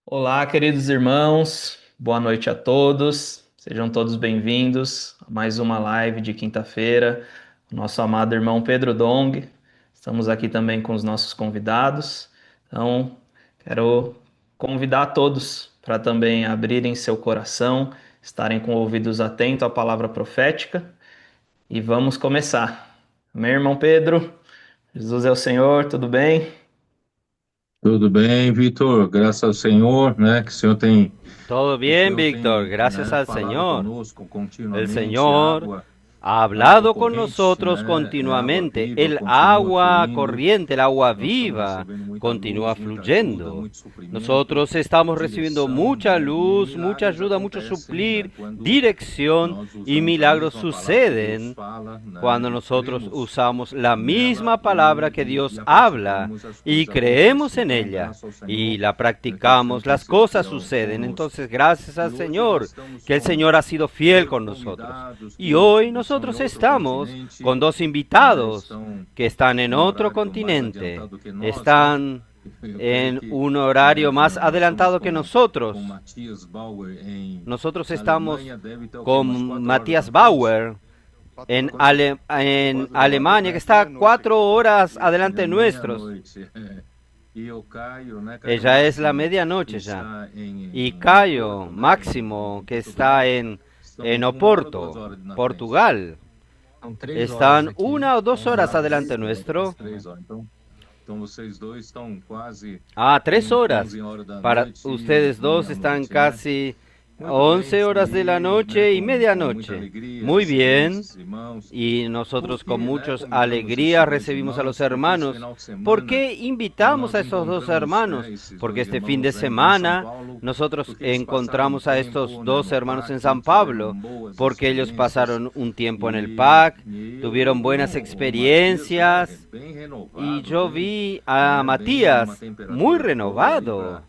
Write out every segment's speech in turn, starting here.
Olá, queridos irmãos, boa noite a todos, sejam todos bem-vindos a mais uma live de quinta-feira, o nosso amado irmão Pedro Dong. Estamos aqui também com os nossos convidados, então quero convidar a todos para também abrirem seu coração, estarem com ouvidos atentos à palavra profética e vamos começar. Meu irmão Pedro, Jesus é o Senhor, tudo bem? Tudo bem, Vitor? Graças ao Senhor, né? Todo Que o bien, Senhor Víctor, tem, gracias né, al falado Señor. conosco El continuamente, Señor ha água hablado con corrente, nosotros né? Água continuamente. viva El continua agua fluindo. corriente, el agua Nós estamos viva, recebendo muita continúa luz, muita ajuda, fluyendo. muito suprimento, Nosotros estamos recibiendo direção, mucha né? E luz, mucha milagres ayuda, mucho acontecem, né? suplir, Quando dirección nós y usamos a milagros mesma palavra que Deus suceden fala, né? cuando E nosotros cremos usamos la nela misma palabra que e Dios a habla praticamos, as y coisas creemos acontecem. en Então, ella graças ao y Senhor, la né, que o Senhor practicamos, tem las sido cosas fiel suceden. conosco. Entonces, gracias E al hoje nós Señor, estamos que el com Señor ha sido fiel dois con nosotros. convidados Y que hoy estão em nosotros outro estamos continente, con dos né? invitados Estão que están en num otro horário mais continente, adiantado que nós, né? están Eu creio en que un horario más nós estamos adelantado que nosotros. com Matias Bauer Nosotros na estamos Alemanha, deve estar o quê? Umas con 4 horas Matías na frente? Bauer Quatro horas. en Quatro horas, Alemania, que né? Aqui está meia-noite cuatro aqui. horas Isso, adelante né? de nuestros. Meia-noite. E o Caio, né? Caio Ella es la Máximo medianoche ya. está Y em Cayo Oporto, né? Máximo, Em que está Portugal. en Estão 1 hora, 2 Oporto, horas na frente. Portugal, São 3 horas están aqui, 1 o 2 horas 11 adelante horas. nuestro. 3 horas. Então vocês dois estão quase Ah, 3 horas. 11 horas da Para noite ustedes e dos están meia-noite, né? casi Muito bem, 11 horas de la e né, noche y com muita medianoche. alegria Muy recebemos bien. esses irmãos. Y Por nosotros con que, né, mucha convidamos esses alegría dois recibimos a los irmãos? Porque esse hermanos. final de ¿Por semana qué invitamos nós a estos dos encontramos, né, hermanos? esses Porque dois este fin de irmãos em São semana Paulo, nosotros porque eles passaram um encontramos a estos tempo, né, dos no hermanos en PAC, San tiveram Pablo, boas porque ellos experiências pasaron un tiempo en el e, PAC, e eu tuvieron vi buenas o Matias, né, experiencias bem y renovado, yo bem, vi a né, bem numa Matías muy temperatura boa aí renovado,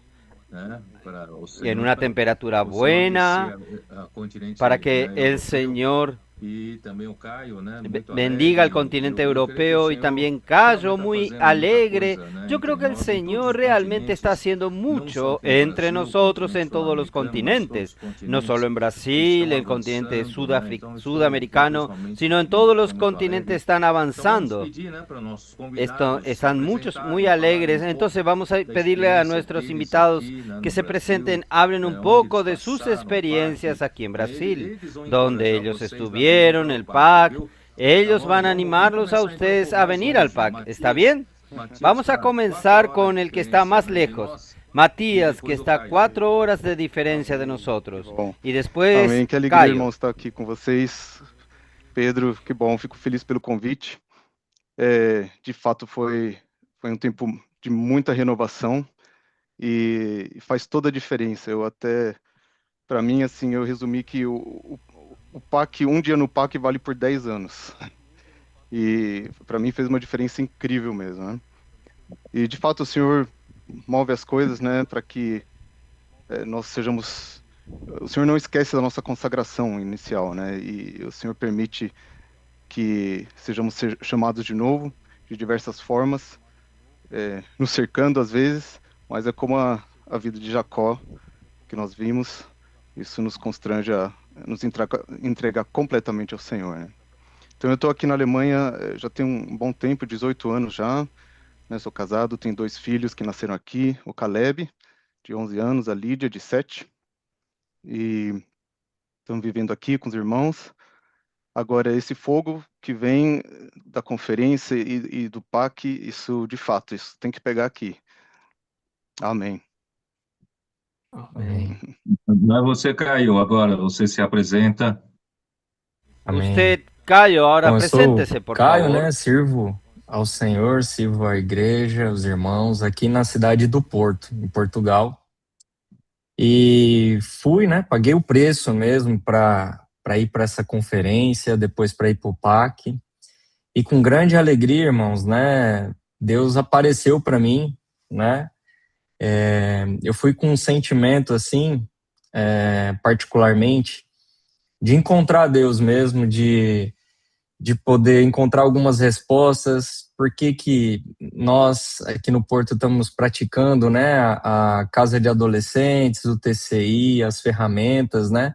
para, né, para o en Senhor, una temperatura o Senhor buena, descer a continente, para que né, el europeu. Señor E também o Caio, né, muito bendiga al alegre. continente Eu creio que o europeo y Senhor también Cayo, realmente está muy fazendo muita alegre. coisa, né, Yo creo entre que el nós, em todos Señor os realmente está continentes, haciendo não só mucho aqui no entre Brasil, nosotros continente en todos los sul-americano, mas todos os continentes, no solo continentes en Brasil, estão el continente avançando, né? Então eu estou sudamericano, pessoalmente sino en todos los muito continentes alegre. están Então vamos avanzando. pedir, né, para nossos Esto, convidados se están muchos muy apresentarem, falarem alegres, um entonces pouco vamos a da pedirle a experiência nuestros deles invitados aqui, né, que no se Brasil, presenten, hablen un onde eles poco de sus passaram o experiencias PAC. aquí en Né? Brasil, Eles vão donde encorajar ellos vocês a vir estuvieron, para o el PAC, PAC. viu? Tá Ellos bom? van a Vamos animarlos a começar então ustedes com a mais venir um al aqui, ó. PAC. ¿Está Matias. bien? Matias Vamos a está 4 comenzar horas con de el que está diferença, más né, de lejos. nós, e Matías, que depois o está Caio. 4 horas de diferencia de nosotros. Bom, Y después, amém. Que alegria, Cayo. irmãos, estar aqui com vocês. Pedro, que bom, fico feliz pelo convite. De fato, foi um tempo de muita renovação e faz toda a diferença. Para mim, assim, eu resumi que o PAC, um dia no PAC vale por 10 anos. E para mim fez uma diferença incrível mesmo, né? E de fato o Senhor move as coisas, né, para que nós sejamos. O Senhor não esquece da nossa consagração inicial, né? E o Senhor permite que sejamos chamados de novo, de diversas formas, nos cercando às vezes, mas é como a vida de Jacó que nós vimos, isso nos constrange a nos entregar completamente ao Senhor, né? Então eu estou aqui na Alemanha já tem um bom tempo, 18 anos já, né? Sou casado, tenho 2 filhos que nasceram aqui, o Caleb, de 11 anos, a Lídia, de 7, e estamos vivendo aqui com os irmãos. Agora, esse fogo que vem da conferência e do PAC, isso, de fato, isso tem que pegar aqui. Amém. Amém. Não é você, Caio, agora você se apresenta. Usted, Amém. Cayo, ahora Bom, eu sou preséntese, por Caio, favor. né? Sirvo ao Senhor, sirvo à igreja, os irmãos, aqui na cidade do Porto, em Portugal. E fui, né? Paguei o preço mesmo para ir para essa conferência, depois para ir para o PAC. E com grande alegria, irmãos, né? Deus apareceu para mim, né? Eu fui com um sentimento assim, particularmente, de encontrar Deus mesmo, de de poder encontrar algumas respostas, por que que nós aqui no Porto estamos praticando, né, a casa de adolescentes, o TCI, as ferramentas, né,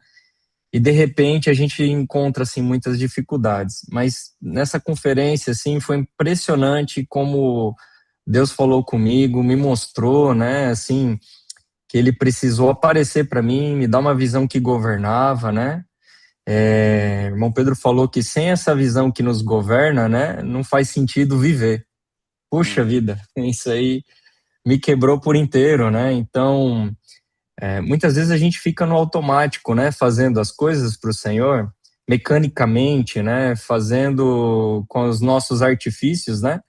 e de repente a gente encontra assim muitas dificuldades, mas nessa conferência assim foi impressionante como Deus falou comigo, me mostrou, né, assim, que ele precisou aparecer para mim, me dar uma visão que governava, né? O irmão Pedro falou que sem essa visão que nos governa, né, não faz sentido viver. Puxa vida, isso aí me quebrou por inteiro, né? Então, muitas vezes a gente fica no automático, né, fazendo as coisas para o Senhor, mecanicamente, né, fazendo com os nossos artifícios, né?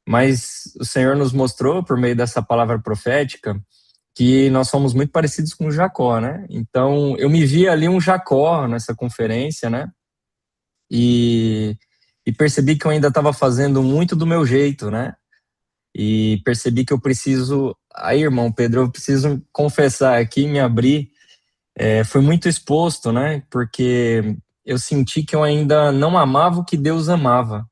Mas o Senhor nos mostrou, por meio dessa palavra profética, que nós somos muito parecidos com Jacó, né? Então, eu me vi ali um Jacó nessa conferência, né? E percebi que eu ainda estava fazendo muito do meu jeito, né? E percebi que eu preciso... Aí, irmão Pedro, eu preciso confessar aqui, me abrir. Fui muito exposto, né? Porque eu senti que eu ainda não amava o que Deus amava.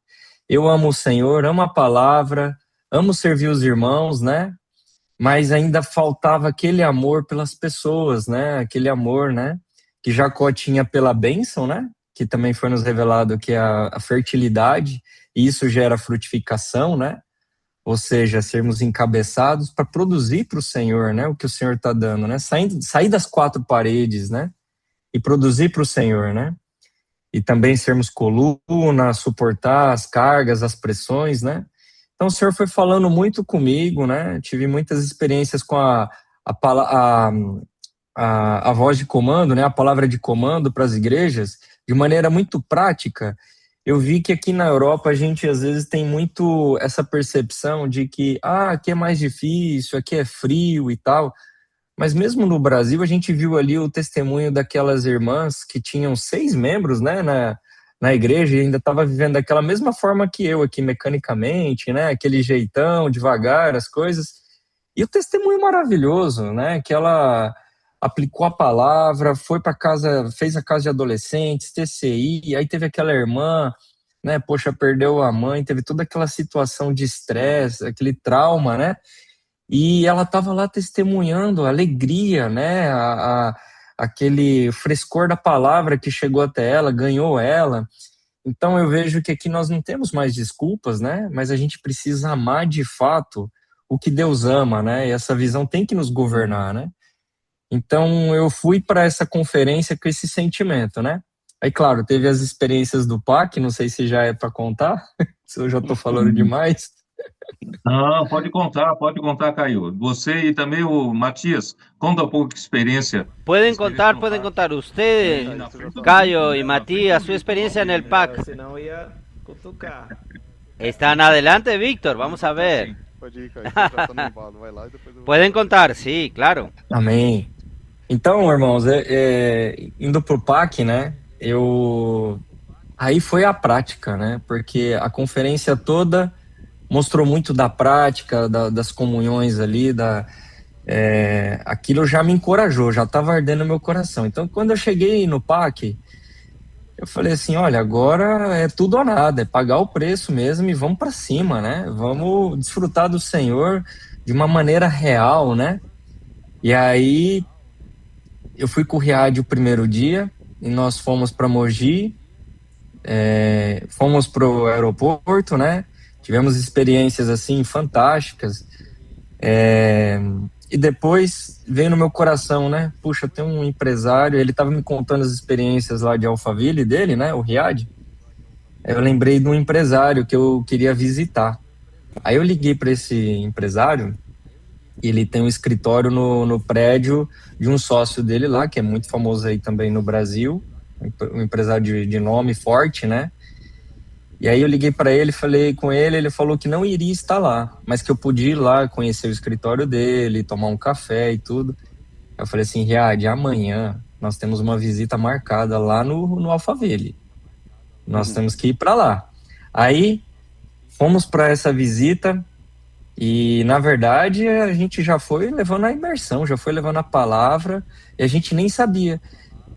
Eu amo o Senhor, amo a palavra, amo servir os irmãos, né? Mas ainda faltava aquele amor pelas pessoas, né? Aquele amor, né? Que Jacó tinha pela bênção, né? Que também foi nos revelado que é a fertilidade, e isso gera frutificação, né? Ou seja, sermos encabeçados para produzir para o Senhor, né? O que o Senhor está dando, né? Sair das quatro paredes, né? E produzir para o Senhor, né? E também sermos coluna, suportar as cargas, as pressões, né? Então o Senhor foi falando muito comigo, né? Tive muitas experiências com a voz de comando, né? A palavra de comando para as igrejas, de maneira muito prática. Eu vi que aqui na Europa a gente às vezes tem muito essa percepção de que aqui é mais difícil, aqui é frio e tal. Mas mesmo no Brasil, a gente viu ali o testemunho daquelas irmãs que tinham 6 membros, né, na igreja, e ainda estava vivendo daquela mesma forma que eu aqui, mecanicamente, né, aquele jeitão, devagar, as coisas. E o testemunho maravilhoso, né, que ela aplicou a palavra, foi para casa, fez a casa de adolescentes, TCI, aí teve aquela irmã, né, poxa, perdeu a mãe, teve toda aquela situação de estresse, aquele trauma, né, e ela estava lá testemunhando a alegria, né, aquele frescor da palavra que chegou até ela, ganhou ela. Então eu vejo que aqui nós não temos mais desculpas, né, mas a gente precisa amar de fato o que Deus ama, né, e essa visão tem que nos governar, né. Então eu fui para essa conferência com esse sentimento, né. Aí, claro, teve as experiências do PAC, não sei se já é para contar, se eu já estou falando demais. Não, pode contar, Caio. Você e também o Matias, conta um pouco de experiência. Pueden contar ustedes, Cayo y Matías, su experiencia en el PAC. Senão ia cutucar. Están adelante, Víctor, vamos a ver. Pode ir, Caio, já tá no embalo, vai lá e depois eu... Pueden contar, sí, claro. Amém. Então, irmãos, indo pro PAC, né, aí foi a prática, né, porque a conferência toda mostrou muito da prática, das comunhões ali, aquilo já me encorajou, já estava ardendo no meu coração. Então, quando eu cheguei no PAC, eu falei assim, olha, agora é tudo ou nada, é pagar o preço mesmo e vamos para cima, né? Vamos desfrutar do Senhor de uma maneira real, né? E aí, eu fui com o Riad o primeiro dia, e nós fomos para Mogi, fomos para o aeroporto, né? Tivemos experiências assim fantásticas, e depois veio no meu coração, né? Puxa, tem um empresário, ele estava me contando as experiências lá de Alphaville dele, né? O Riad. Eu lembrei de um empresário que eu queria visitar. Aí eu liguei para esse empresário, e ele tem um escritório no prédio de um sócio dele lá, que é muito famoso aí também no Brasil, um empresário de nome forte, né? E aí eu liguei para ele, falei com ele, ele falou que não iria estar lá, mas que eu podia ir lá conhecer o escritório dele, tomar um café e tudo. Eu falei assim, Riad, amanhã nós temos uma visita marcada lá no Alphaville. Nós temos que ir para lá. Aí fomos para essa visita e, na verdade, a gente já foi levando a imersão, já foi levando a palavra e a gente nem sabia.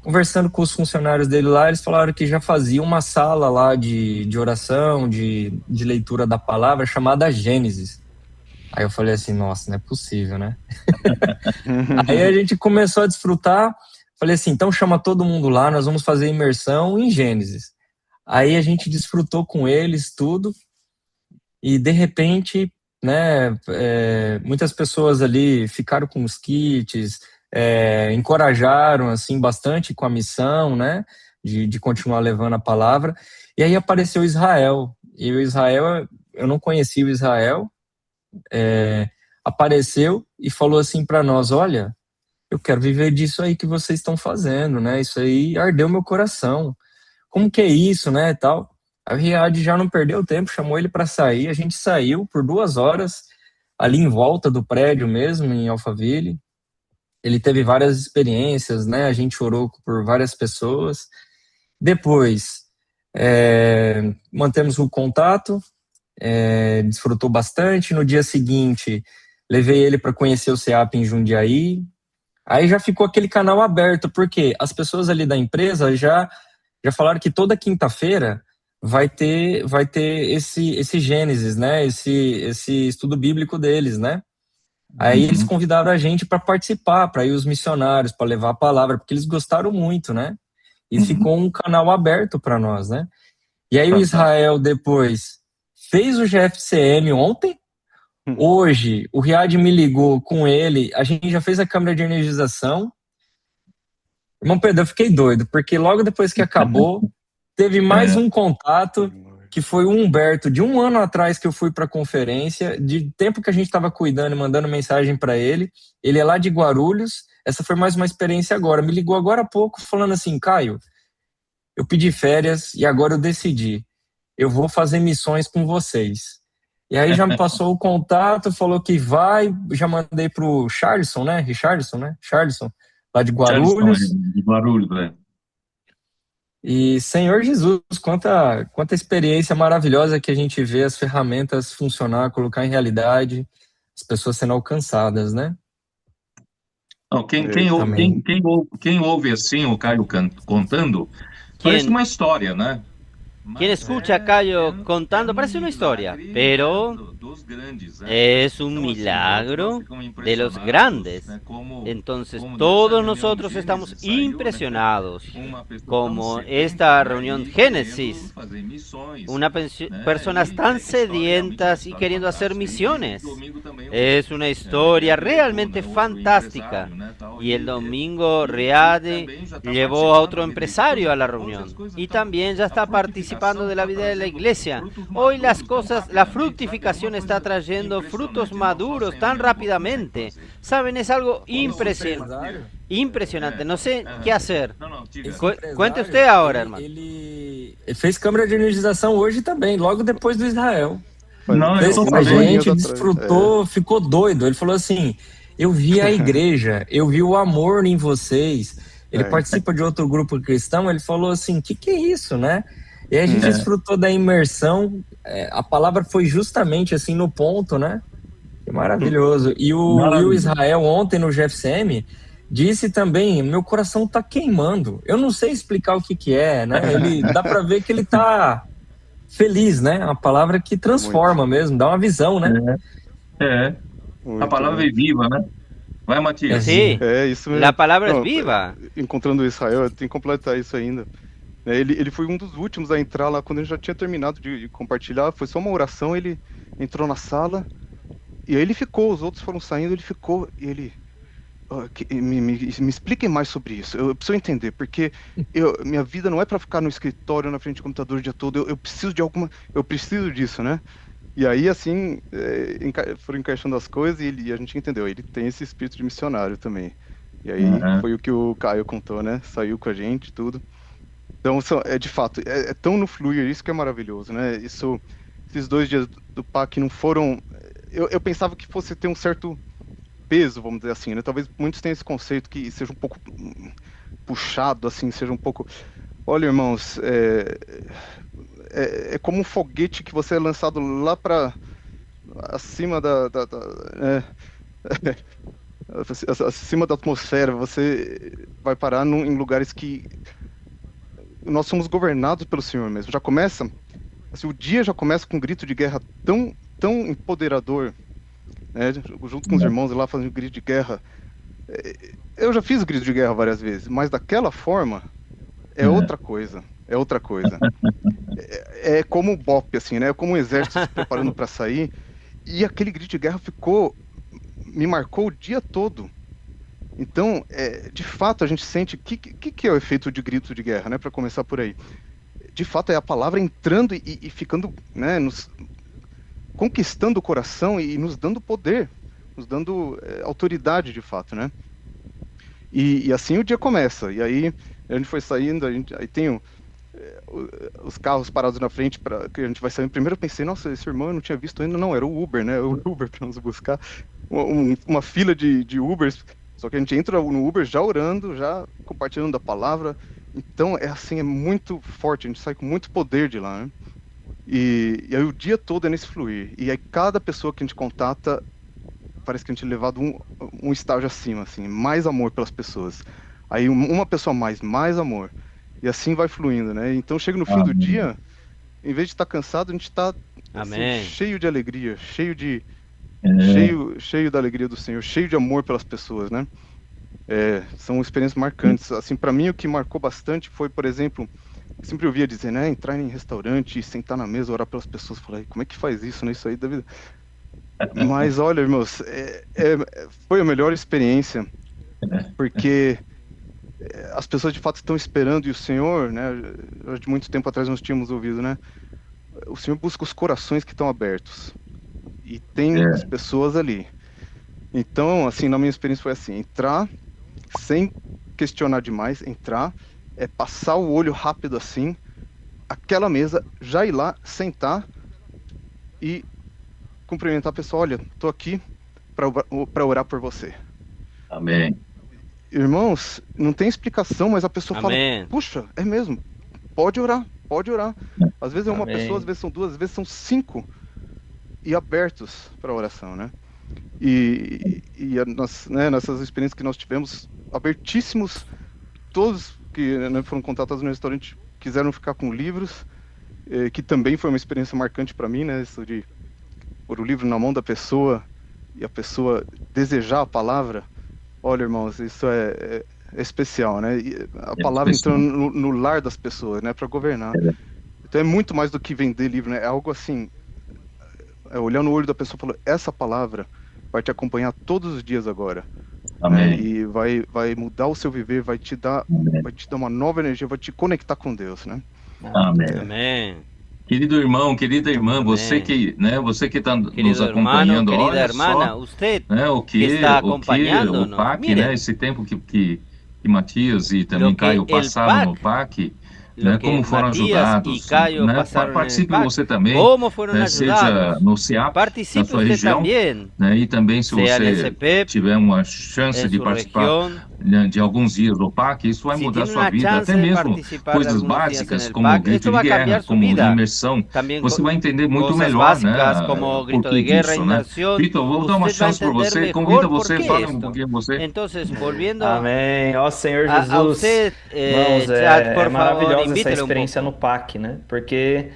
conversando com os funcionários dele lá, eles falaram que já fazia uma sala lá de oração, de leitura da palavra, chamada Gênesis. Aí eu falei assim, nossa, não é possível, né? Aí a gente começou a desfrutar, falei assim, então chama todo mundo lá, nós vamos fazer imersão em Gênesis. Aí a gente desfrutou com eles tudo, e de repente, né, muitas pessoas ali ficaram com os kits, encorajaram assim bastante com a missão, né, de continuar levando a palavra. E aí apareceu Israel. E o Israel, eu não conhecia o Israel, apareceu e falou assim para nós: olha, eu quero viver disso aí que vocês estão fazendo, né? Isso aí ardeu meu coração. Como que é isso, né, tal? A Riad já não perdeu tempo, chamou ele para sair. A gente saiu por 2 horas ali em volta do prédio mesmo, em Alphaville. Ele teve várias experiências, né? A gente orou por várias pessoas. Depois, mantemos o contato, desfrutou bastante. No dia seguinte, levei ele para conhecer o CEAP em Jundiaí. Aí já ficou aquele canal aberto, porque as pessoas ali da empresa já falaram que toda quinta-feira vai ter esse Gênesis, né? Esse estudo bíblico deles, né? Aí eles convidaram a gente para participar, para ir os missionários, para levar a palavra, porque eles gostaram muito, né? E ficou um canal aberto para nós, né? E aí o Israel depois fez o GFCM ontem. Hoje, o Riad me ligou com ele, a gente já fez a câmera de energização. Irmão Pedro, eu fiquei doido, porque logo depois que acabou, teve mais um contato, que foi o Humberto, de 1 ano atrás que eu fui para a conferência, de tempo que a gente estava cuidando e mandando mensagem para ele. Ele é lá de Guarulhos, essa foi mais uma experiência agora. Me ligou agora há pouco falando assim: Caio, eu pedi férias e agora eu decidi, eu vou fazer missões com vocês. E aí já me passou o contato, falou que vai, já mandei pro Charleston, né? Charleston, lá de Guarulhos. De Guarulhos, E, Senhor Jesus, quanta experiência maravilhosa que a gente vê as ferramentas funcionar, colocar em realidade, as pessoas sendo alcançadas, né? Não, quem ouve assim o Caio contando, parece uma história, né? Quien escucha a Cayo contando parece una historia, pero es un milagro de los grandes. Entonces todos nosotros estamos impresionados, como esta reunión Génesis, personas tan sedientas y queriendo hacer misiones. Es una historia realmente fantástica. Y el domingo Riade llevó a otro empresario a la reunión y también ya está participando de la vida de la iglesia. Hoy la fructificación está trayendo frutos maduros tan rápidamente. Saben, es algo impresionante. No sé qué hacer. Cuente usted ahora, hermano. Ele fez câmera de energização hoje também, logo depois do Israel. A gente desfrutou, ficou doido. Ele falou assim: eu vi a igreja, eu vi o amor em vocês. Ele participa de outro grupo cristão, ele falou assim: que é isso, né? E aí a gente desfrutou da imersão, a palavra foi justamente assim no ponto, né? Que maravilhoso. E o Israel ontem no GFCM disse também: meu coração tá queimando. Eu não sei explicar o que é, né? Dá para ver que ele tá feliz, né? Uma palavra que transforma mesmo, dá uma visão, né? A palavra é viva, né? Vai, Matias. Sí, isso mesmo. La palavra es viva. Encontrando o Israel, eu tenho que completar isso ainda. Ele foi um dos últimos a entrar lá quando ele já tinha terminado de compartilhar. Foi só uma oração, ele entrou na sala e aí ele ficou. Os outros foram saindo, ele ficou e ele... me expliquem mais sobre isso. Eu preciso entender, porque minha vida não é para ficar no escritório, na frente do computador o dia todo. Eu preciso de eu preciso disso, né? E aí, assim, foram encaixando as coisas e a gente entendeu. Ele tem esse espírito de missionário também. E aí foi o que o Caio contou, né? Saiu com a gente, tudo. Então, de fato, é tão no fluir, isso que é maravilhoso, né? Esses 2 dias do PAC não foram... Eu pensava que fosse ter um certo peso, vamos dizer assim, né? Talvez muitos tenham esse conceito que seja um pouco puxado, assim, seja um pouco... Olha, irmãos, é como um foguete que você é lançado lá para acima acima da atmosfera, você vai parar em lugares que nós somos governados pelo Senhor mesmo. Já começa, assim, o dia já começa com um grito de guerra tão empoderador, né? Junto com os irmãos lá fazendo grito de guerra. Eu já fiz grito de guerra várias vezes, mas daquela forma é outra coisa. É outra coisa. É como o BOP, assim, né? É como um exército se preparando para sair. E aquele grito de guerra me marcou o dia todo. Então, de fato, a gente sente... O que é o efeito de grito de guerra, né? Para começar por aí. De fato, é a palavra entrando e ficando, né? Conquistando o coração e nos dando poder. Nos dando autoridade, de fato, né? E assim o dia começa. E aí, a gente foi saindo, aí tem os carros parados na frente para que a gente vai sair. Primeiro eu pensei, nossa, esse irmão eu não tinha visto ainda. Não, era o Uber, né? O Uber para nos buscar. Uma fila de Ubers. Só que a gente entra no Uber já orando, já compartilhando da palavra. Então, é muito forte. A gente sai com muito poder de lá, né? E aí o dia todo é nesse fluir. E aí cada pessoa que a gente contata, parece que a gente é levado um estágio acima, assim. Mais amor pelas pessoas. Aí uma pessoa mais amor. E assim vai fluindo, né? Então chega no fim do dia, em vez de estar cansado, a gente está assim, cheio de alegria, cheio da alegria do Senhor, cheio de amor pelas pessoas, né? São experiências marcantes. Assim, para mim o que marcou bastante foi, por exemplo, eu sempre ouvia dizer, né? Entrar em restaurante, sentar na mesa, orar pelas pessoas. Falei, como é que faz isso, né? Isso aí deve... Mas olha, irmãos, foi a melhor experiência, porque as pessoas de fato estão esperando, e o Senhor, né, de muito tempo atrás nós tínhamos ouvido, né, o Senhor busca os corações que estão abertos, e tem as pessoas ali. Então, assim, na minha experiência foi assim, entrar sem questionar demais, passar o olho rápido assim, aquela mesa, já ir lá, sentar e cumprimentar a pessoa, olha, tô aqui para orar por você. Amém. Irmãos, não tem explicação, mas a pessoa Amém. fala, puxa, é mesmo, pode orar. Às vezes é uma pessoa, às vezes são duas, às vezes são 5, e abertos para a oração, né? E nessas experiências que nós tivemos, abertíssimos, todos que, né, foram contatados no restaurante quiseram ficar com livros, que também foi uma experiência marcante para mim, né? Isso de pôr o livro na mão da pessoa e a pessoa desejar a palavra. Olha, irmãos, isso é especial, né? E a palavra entrando no lar das pessoas, né? Para governar. Então é muito mais do que vender livro, né? É algo assim, olhar no olho da pessoa e falar, essa palavra vai te acompanhar todos os dias agora. Amém. Né? E vai mudar o seu viver, vai te dar uma nova energia, vai te conectar com Deus, né? Amém. Amém. Querido irmão, querida irmã, Amém. você que está nos Querido acompanhando, hermano, querida olha hermana, só, usted né, o que está o acompanhando-nos, PAC, mire, né, esse tempo que Matias e também lo que Caio el passaram no PAC, PAC, lo né, que como foram Matías y ajudados, Cayo né, pasaron en el participe PAC, você também, cómo fueron né, seja ayudados. no CIAP, na Participe sua usted região, también, né, e também se sea en el você CEPEP, tiver uma chance en de su participar, región. né, de alguns dias do PAC, isso vai Si mudar a tiene sua una vida, chance até de mesmo participar de coisas algunos días en básicas el como PAC, grito esto de va a guerra, cambiar su como vida. imersão, También você vai entender muito cosas melhor, né, básicas como por grito que de guerra, disso, né? inmersión, Vitor, vou dar uma usted va a chance para entender você, convida mejor por você, qué fala um esto. pouquinho você. Entonces, volviendo Amém. Ó Senhor a Jesus. usted, Irmãos, chat, é por favor, maravilhosa essa invítele un experiência no poco. PAC, né? Porque,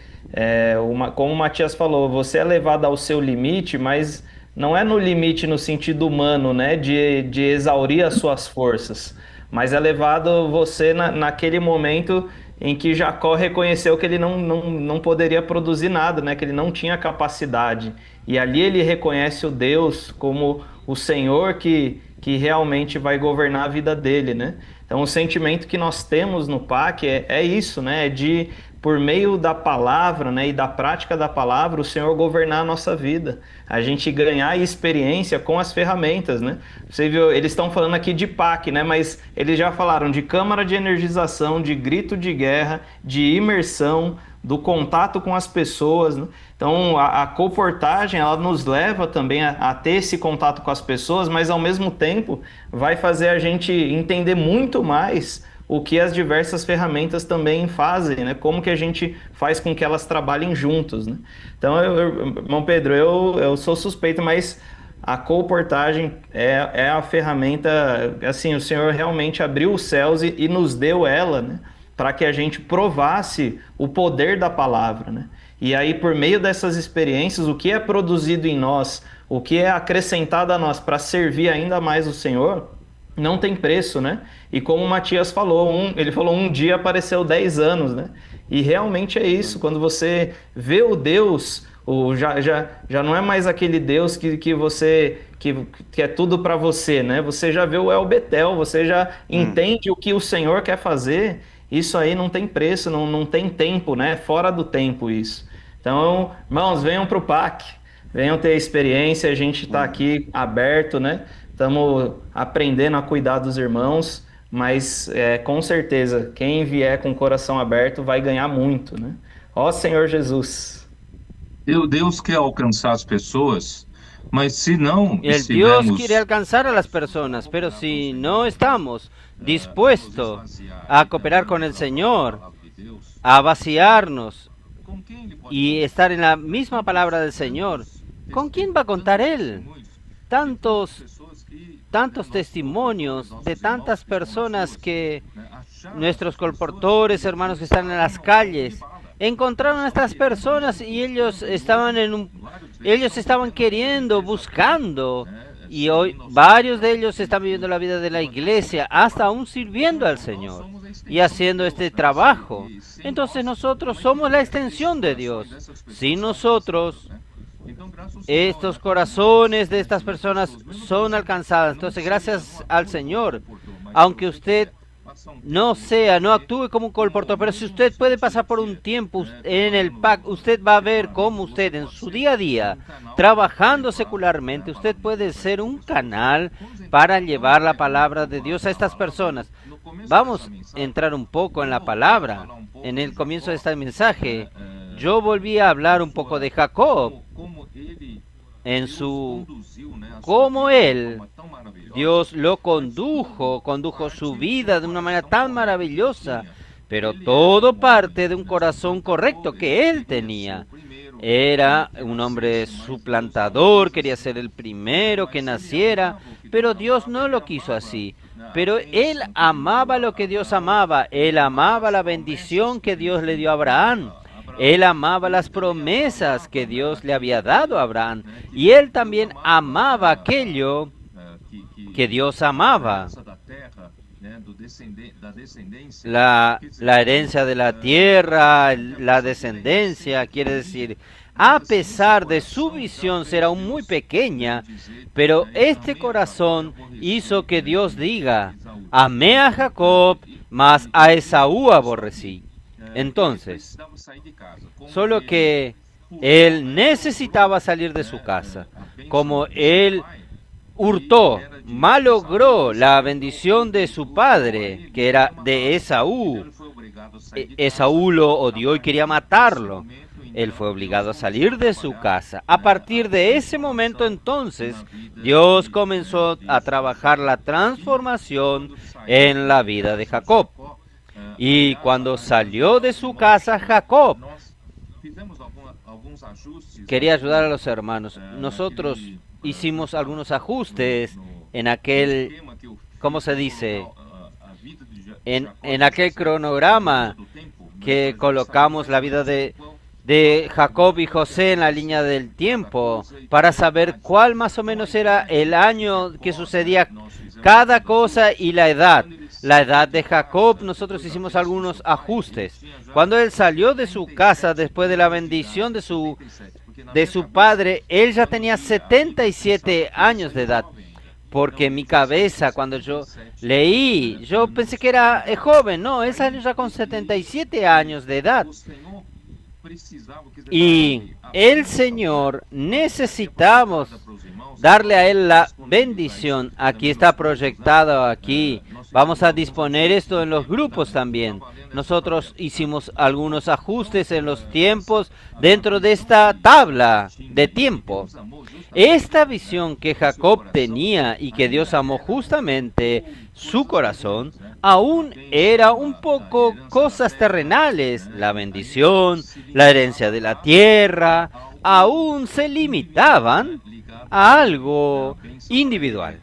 como o Matias falou, você é levado ao seu limite, mas não é no limite no sentido humano, né? De exaurir as suas forças, mas é levado você naquele momento em que Jacó reconheceu que ele não poderia produzir nada, né? Que ele não tinha capacidade. E ali ele reconhece o Deus como o Senhor que realmente vai governar a vida dele, né? Então o sentimento que nós temos no PAC é isso, né? É de, por meio da palavra, né, e da prática da palavra, o Senhor governar a nossa vida. A gente ganhar experiência com as ferramentas, né? Você viu, eles estão falando aqui de PAC, né? Mas eles já falaram de câmara de energização, de grito de guerra, de imersão, do contato com as pessoas, né? Então a comportagem ela nos leva também a ter esse contato com as pessoas, mas ao mesmo tempo vai fazer a gente entender muito mais o que as diversas ferramentas também fazem, né? Como que a gente faz com que elas trabalhem juntos, né? Então, irmão Pedro, eu sou suspeito, mas a colportagem é a ferramenta, assim, o Senhor realmente abriu os céus e nos deu ela, né, para que a gente provasse o poder da palavra, né? E aí, por meio dessas experiências, o que é produzido em nós, o que é acrescentado a nós para servir ainda mais o Senhor, não tem preço, né? E como o Matias falou, ele falou um dia apareceu 10 anos, né? E realmente é isso, quando você vê o Deus, já não é mais aquele Deus que é tudo para você, né? Você já vê o El Betel, você já entende o que o Senhor quer fazer. Isso aí não tem preço, não tem tempo, né? Fora do tempo isso. Então, irmãos, venham para o PAC, venham ter experiência, a gente está aqui aberto, né? Estamos aprendendo a cuidar dos irmãos, mas com certeza, quem vier com o coração aberto vai ganhar muito, né? Ó Senhor Jesus. Deus quer alcançar as pessoas, mas se não El Dios quiere alcanzar a las personas, pero si no estamos dispuestos a cooperar con el Señor, a vaciarnos y estar en la misma palabra del Señor, ¿con quién va a contar Él? Tantos testimonios de tantas personas que nuestros colportores, hermanos que están en las calles, encontraron a estas personas y ellos estaban queriendo, buscando, y hoy varios de ellos están viviendo la vida de la iglesia, hasta aún sirviendo al Señor y haciendo este trabajo. Entonces nosotros somos la extensión de Dios. Sin nosotros, estos corazones de estas personas son alcanzadas. Entonces, gracias al Señor, aunque usted no actúe como un colportor, pero si usted puede pasar por un tiempo en el PAC, usted va a ver cómo usted en su día a día, trabajando secularmente, usted puede ser un canal para llevar la palabra de Dios a estas personas. Vamos a entrar un poco en la palabra. En el comienzo de este mensaje, yo volví a hablar un poco de Jacob, cómo Dios lo condujo su vida de una manera tan maravillosa, pero todo parte de un corazón correcto que él tenía. Era un hombre suplantador, quería ser el primero que naciera, pero Dios no lo quiso así. Pero él amaba lo que Dios amaba, él amaba la bendición que Dios le dio a Abraham. Él amaba las promesas que Dios le había dado a Abraham, y él también amaba aquello que Dios amaba, la herencia de la tierra, la descendencia, quiere decir, a pesar de su visión ser aún muy pequeña, pero este corazón hizo que Dios diga: amé a Jacob, mas a Esaú aborrecí. Entonces, solo que él necesitaba salir de su casa. Como él malogró la bendición de su padre, que era de Esaú. Esaú lo odió y quería matarlo. Él fue obligado a salir de su casa. A partir de ese momento entonces, Dios comenzó a trabajar la transformación en la vida de Jacob. Y cuando salió de su casa, Jacob quería ayudar a los hermanos. Nosotros hicimos algunos ajustes en aquel, ¿cómo se dice? En aquel cronograma que colocamos la vida de Jacob y José en la línea del tiempo para saber cuál más o menos era el año que sucedía cada cosa y la edad. La edad de Jacob, nosotros hicimos algunos ajustes. Cuando él salió de su casa después de la bendición de su padre, él ya tenía 77 años de edad. Porque en mi cabeza, cuando yo leí, yo pensé que era joven. No, él salió ya con 77 años de edad. Y el Señor necesitamos darle a él la bendición. Aquí está proyectado, aquí. Vamos a disponer esto en los grupos también. Nosotros hicimos algunos ajustes en los tiempos dentro de esta tabla de tiempo. Esta visión que Jacob tenía y que Dios amó justamente su corazón, aún era un poco cosas terrenales. La bendición, la herencia de la tierra, aún se limitaban a algo individual,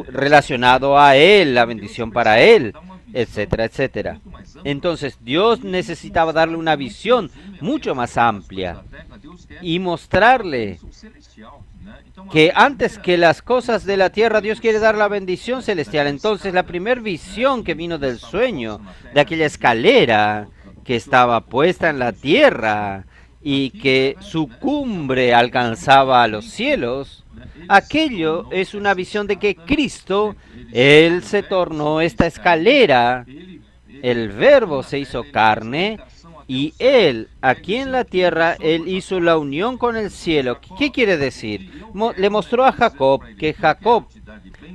relacionado a Él, la bendición para Él, etcétera, etcétera. Entonces Dios necesitaba darle una visión mucho más amplia y mostrarle que antes que las cosas de la tierra, Dios quiere dar la bendición celestial. Entonces la primera visión que vino del sueño, de aquella escalera que estaba puesta en la tierra y que su cumbre alcanzaba a los cielos, aquello es una visión de que Cristo, Él se tornó esta escalera, el Verbo se hizo carne, y Él, aquí en la tierra, Él hizo la unión con el cielo. ¿Qué quiere decir? Le mostró a Jacob que Jacob,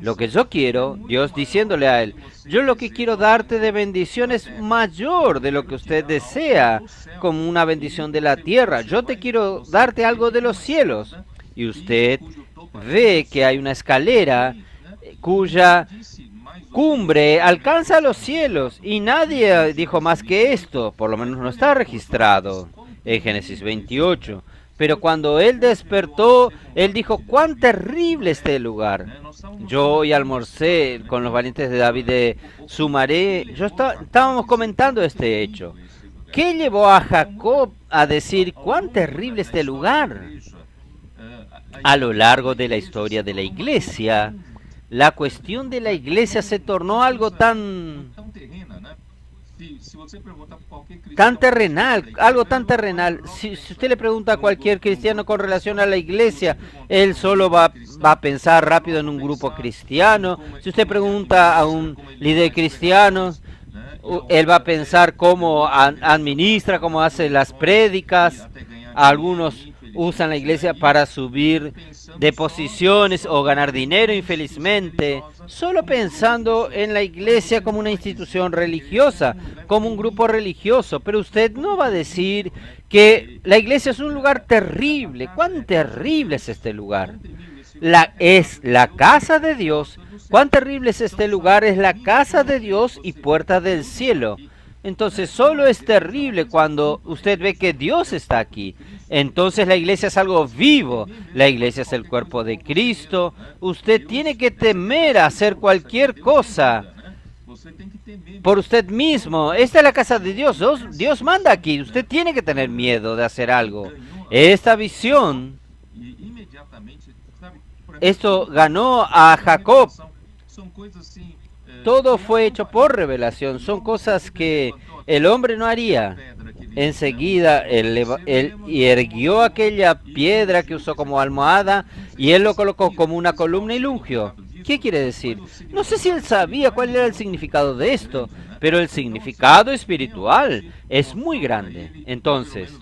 lo que yo quiero, Dios diciéndole a él, yo lo que quiero darte de bendición es mayor de lo que usted desea, como una bendición de la tierra. Yo te quiero darte algo de los cielos. Y usted ve que hay una escalera cuya cumbre alcanza los cielos, y nadie dijo más que esto, por lo menos no está registrado en Génesis 28. Pero cuando él despertó, él dijo, cuán terrible este lugar. Yo hoy almorcé con los valientes de David de Sumaré, estábamos comentando este hecho. ¿Qué llevó a Jacob a decir, cuán terrible este lugar? A lo largo de la historia de la iglesia, la cuestión de la iglesia se tornó algo tan terrenal, algo tan terrenal. Si usted le pregunta a cualquier cristiano con relación a la iglesia, él solo va a pensar rápido en un grupo cristiano. Si usted pregunta a un líder cristiano, él va a pensar cómo administra, cómo hace las prédicas. Algunos usan la iglesia para subir de posiciones o ganar dinero, infelizmente, solo pensando en la iglesia como una institución religiosa, como un grupo religioso. Pero usted no va a decir que la iglesia es un lugar terrible. ¿Cuán terrible es este lugar? Es la casa de Dios. ¿Cuán terrible es este lugar? Es la casa de Dios y puerta del cielo. Entonces solo es terrible cuando usted ve que Dios está aquí. Entonces la iglesia es algo vivo. La iglesia es el cuerpo de Cristo. Usted tiene que temer a hacer cualquier cosa por usted mismo. Esta es la casa de Dios. Dios manda aquí. Usted tiene que tener miedo de hacer algo. Esta visión, esto ganó a Jacob. Todo fue hecho por revelación. Son cosas que el hombre no haría. Enseguida él erguió aquella piedra que usó como almohada y él lo colocó como una columna y lo ungió. ¿Qué quiere decir? No sé si él sabía cuál era el significado de esto, pero el significado espiritual es muy grande. Entonces,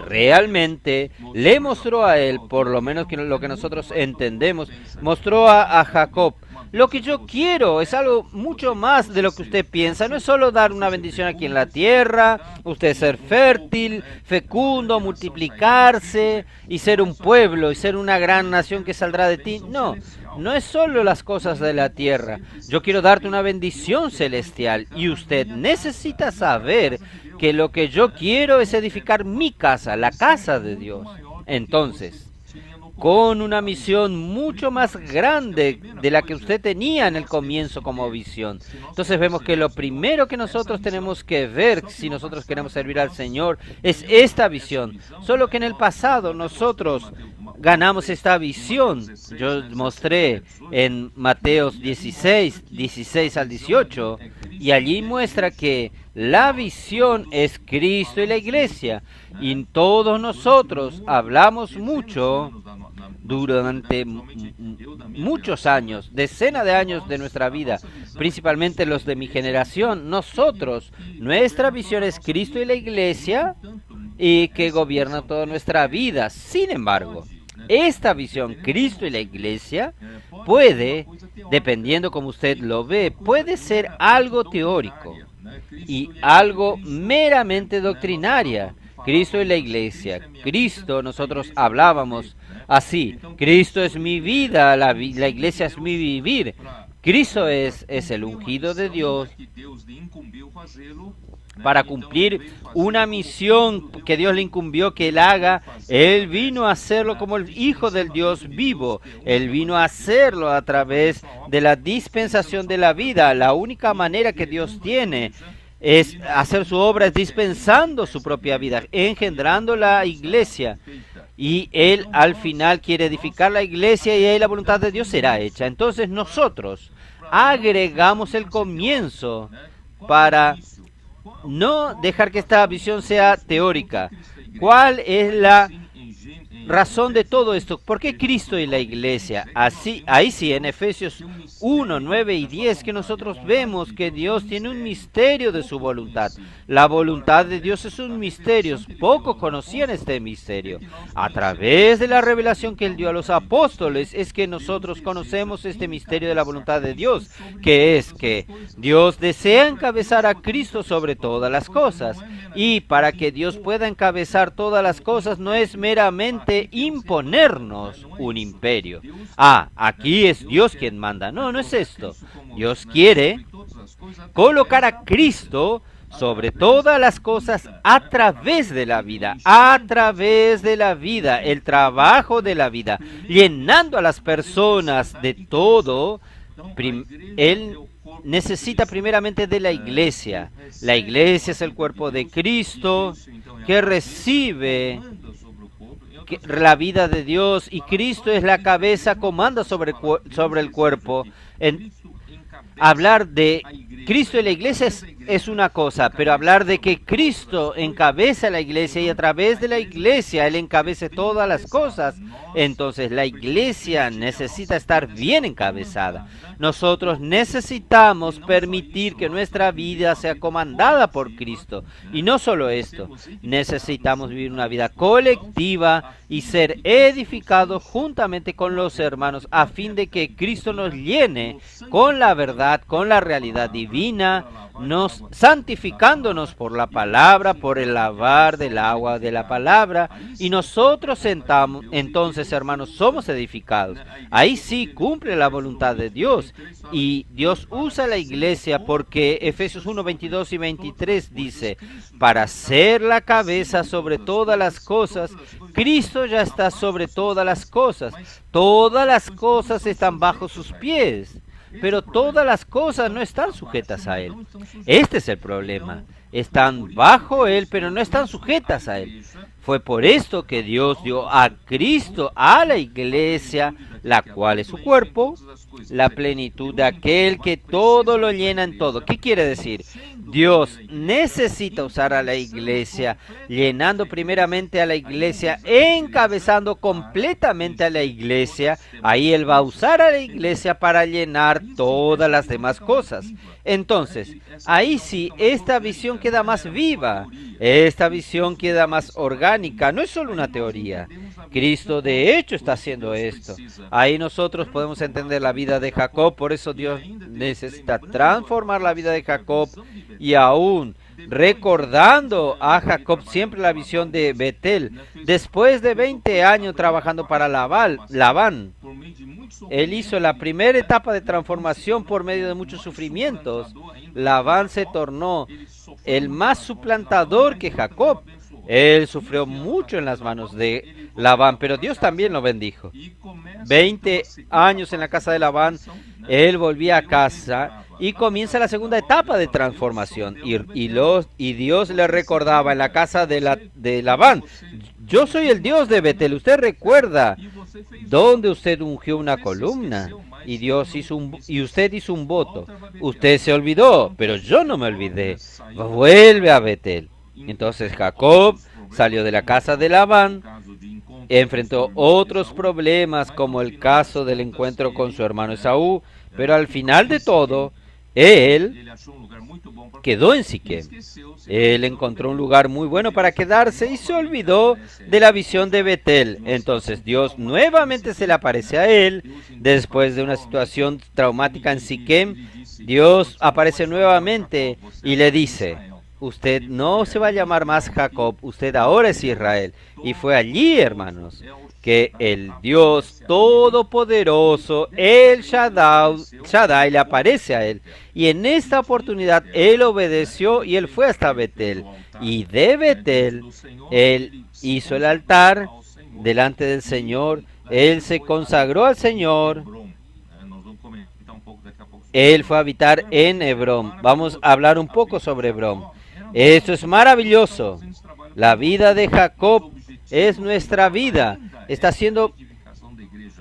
realmente le mostró a él, por lo menos que lo que nosotros entendemos, mostró a Jacob. Lo que yo quiero es algo mucho más de lo que usted piensa. No es solo dar una bendición aquí en la tierra, usted ser fértil, fecundo, multiplicarse y ser un pueblo y ser una gran nación que saldrá de ti. No, no es solo las cosas de la tierra. Yo quiero darte una bendición celestial y usted necesita saber que lo que yo quiero es edificar mi casa, la casa de Dios. Entonces, con una misión mucho más grande de la que usted tenía en el comienzo como visión. Entonces vemos que lo primero que nosotros tenemos que ver si nosotros queremos servir al Señor es esta visión. Solo que en el pasado nosotros ganamos esta visión. Yo mostré en Mateo 16 al 18, y allí muestra que la visión es Cristo y la iglesia. Y todos nosotros hablamos mucho durante muchos años, decenas de años de nuestra vida, principalmente los de mi generación. Nuestra visión es Cristo y la iglesia, y que gobierna toda nuestra vida. Sin embargo, esta visión, Cristo y la iglesia, puede, dependiendo como usted lo ve, puede ser algo teórico y algo meramente doctrinaria. Cristo y la iglesia. Cristo, nosotros hablábamos así: Cristo es mi vida, la iglesia es mi vivir. Cristo es el ungido de Dios para cumplir una misión que Dios le incumbió que él haga. Él vino a hacerlo como el Hijo del Dios vivo. Él vino a hacerlo a través de la dispensación de la vida. La única manera que Dios tiene es hacer su obra es dispensando su propia vida, engendrando la iglesia. Y Él al final quiere edificar la iglesia y ahí la voluntad de Dios será hecha. Entonces nosotros agregamos el comienzo para no dejar que esta visión sea teórica. ¿Cuál es la razón de todo esto? ¿Por qué Cristo y la iglesia? Ahí sí, en Efesios 1, 9 y 10, que nosotros vemos que Dios tiene un misterio de su voluntad. La voluntad de Dios es un misterio. Pocos conocían este misterio. A través de la revelación que Él dio a los apóstoles es que nosotros conocemos este misterio de la voluntad de Dios, que es que Dios desea encabezar a Cristo sobre todas las cosas. Y para que Dios pueda encabezar todas las cosas no es meramente imponernos un imperio. Aquí es Dios quien manda. No es esto. Dios quiere colocar a Cristo sobre todas las cosas a través de la vida, el trabajo de la vida, llenando a las personas de todo. Él necesita primeramente de la iglesia. La iglesia es el cuerpo de Cristo que recibe la vida de Dios, y Cristo es la cabeza, comanda sobre el cuerpo. Hablar de Cristo y la iglesia es una cosa, pero hablar de que Cristo encabeza la iglesia y a través de la iglesia Él encabece todas las cosas, entonces la iglesia necesita estar bien encabezada. Nosotros necesitamos permitir que nuestra vida sea comandada por Cristo. Y no solo esto, necesitamos vivir una vida colectiva y ser edificados juntamente con los hermanos a fin de que Cristo nos llene con la verdad, con la realidad divina, santificándonos por la palabra, por el lavar del agua de la palabra, y nosotros entonces, hermanos, somos edificados. Ahí sí cumple la voluntad de Dios, y Dios usa la iglesia porque Efesios 1, 22 y 23 dice: para ser la cabeza sobre todas las cosas, Cristo ya está sobre todas las cosas están bajo sus pies. Pero todas las cosas no están sujetas a Él. Este es el problema. Están bajo Él, pero no están sujetas a Él. Fue por esto que Dios dio a Cristo, a la iglesia, la cual es su cuerpo, la plenitud de aquel que todo lo llena en todo. ¿Qué quiere decir? Dios necesita usar a la iglesia, llenando primeramente a la iglesia, encabezando completamente a la iglesia. Ahí Él va a usar a la iglesia para llenar todas las demás cosas. Entonces, ahí sí, esta visión queda más viva, esta visión queda más orgánica, no es solo una teoría. Cristo de hecho está haciendo esto. Ahí nosotros podemos entender la vida de Jacob, por eso Dios necesita transformar la vida de Jacob, y aún recordando a Jacob siempre la visión de Betel. Después de 20 años trabajando para Labán, él hizo la primera etapa de transformación por medio de muchos sufrimientos. Labán se tornó el más suplantador que Jacob. Él sufrió mucho en las manos de Labán, pero Dios también lo bendijo. 20 años en la casa de Labán, él volvía a casa y comienza la segunda etapa de transformación. Y Dios le recordaba en la casa de Labán: yo soy el Dios de Betel. Usted recuerda donde usted ungió una columna y usted hizo un voto. Usted se olvidó, pero yo no me olvidé. Vuelve a Betel. Entonces Jacob salió de la casa de Labán, enfrentó otros problemas como el caso del encuentro con su hermano Esaú, pero al final de todo, él quedó en Siquem. Él encontró un lugar muy bueno para quedarse y se olvidó de la visión de Betel. Entonces Dios nuevamente se le aparece a él después de una situación traumática en Siquem. Dios aparece nuevamente y le dice: usted no se va a llamar más Jacob, usted ahora es Israel. Y fue allí, hermanos, que el Dios Todopoderoso, el Shaddai, le aparece a él. Y en esta oportunidad él obedeció y él fue hasta Betel. Y de Betel él hizo el altar delante del Señor. Él se consagró al Señor. Él fue a habitar en Hebrón. Vamos a hablar un poco sobre Hebrón. Esto es maravilloso. La vida de Jacob es nuestra vida. Está siendo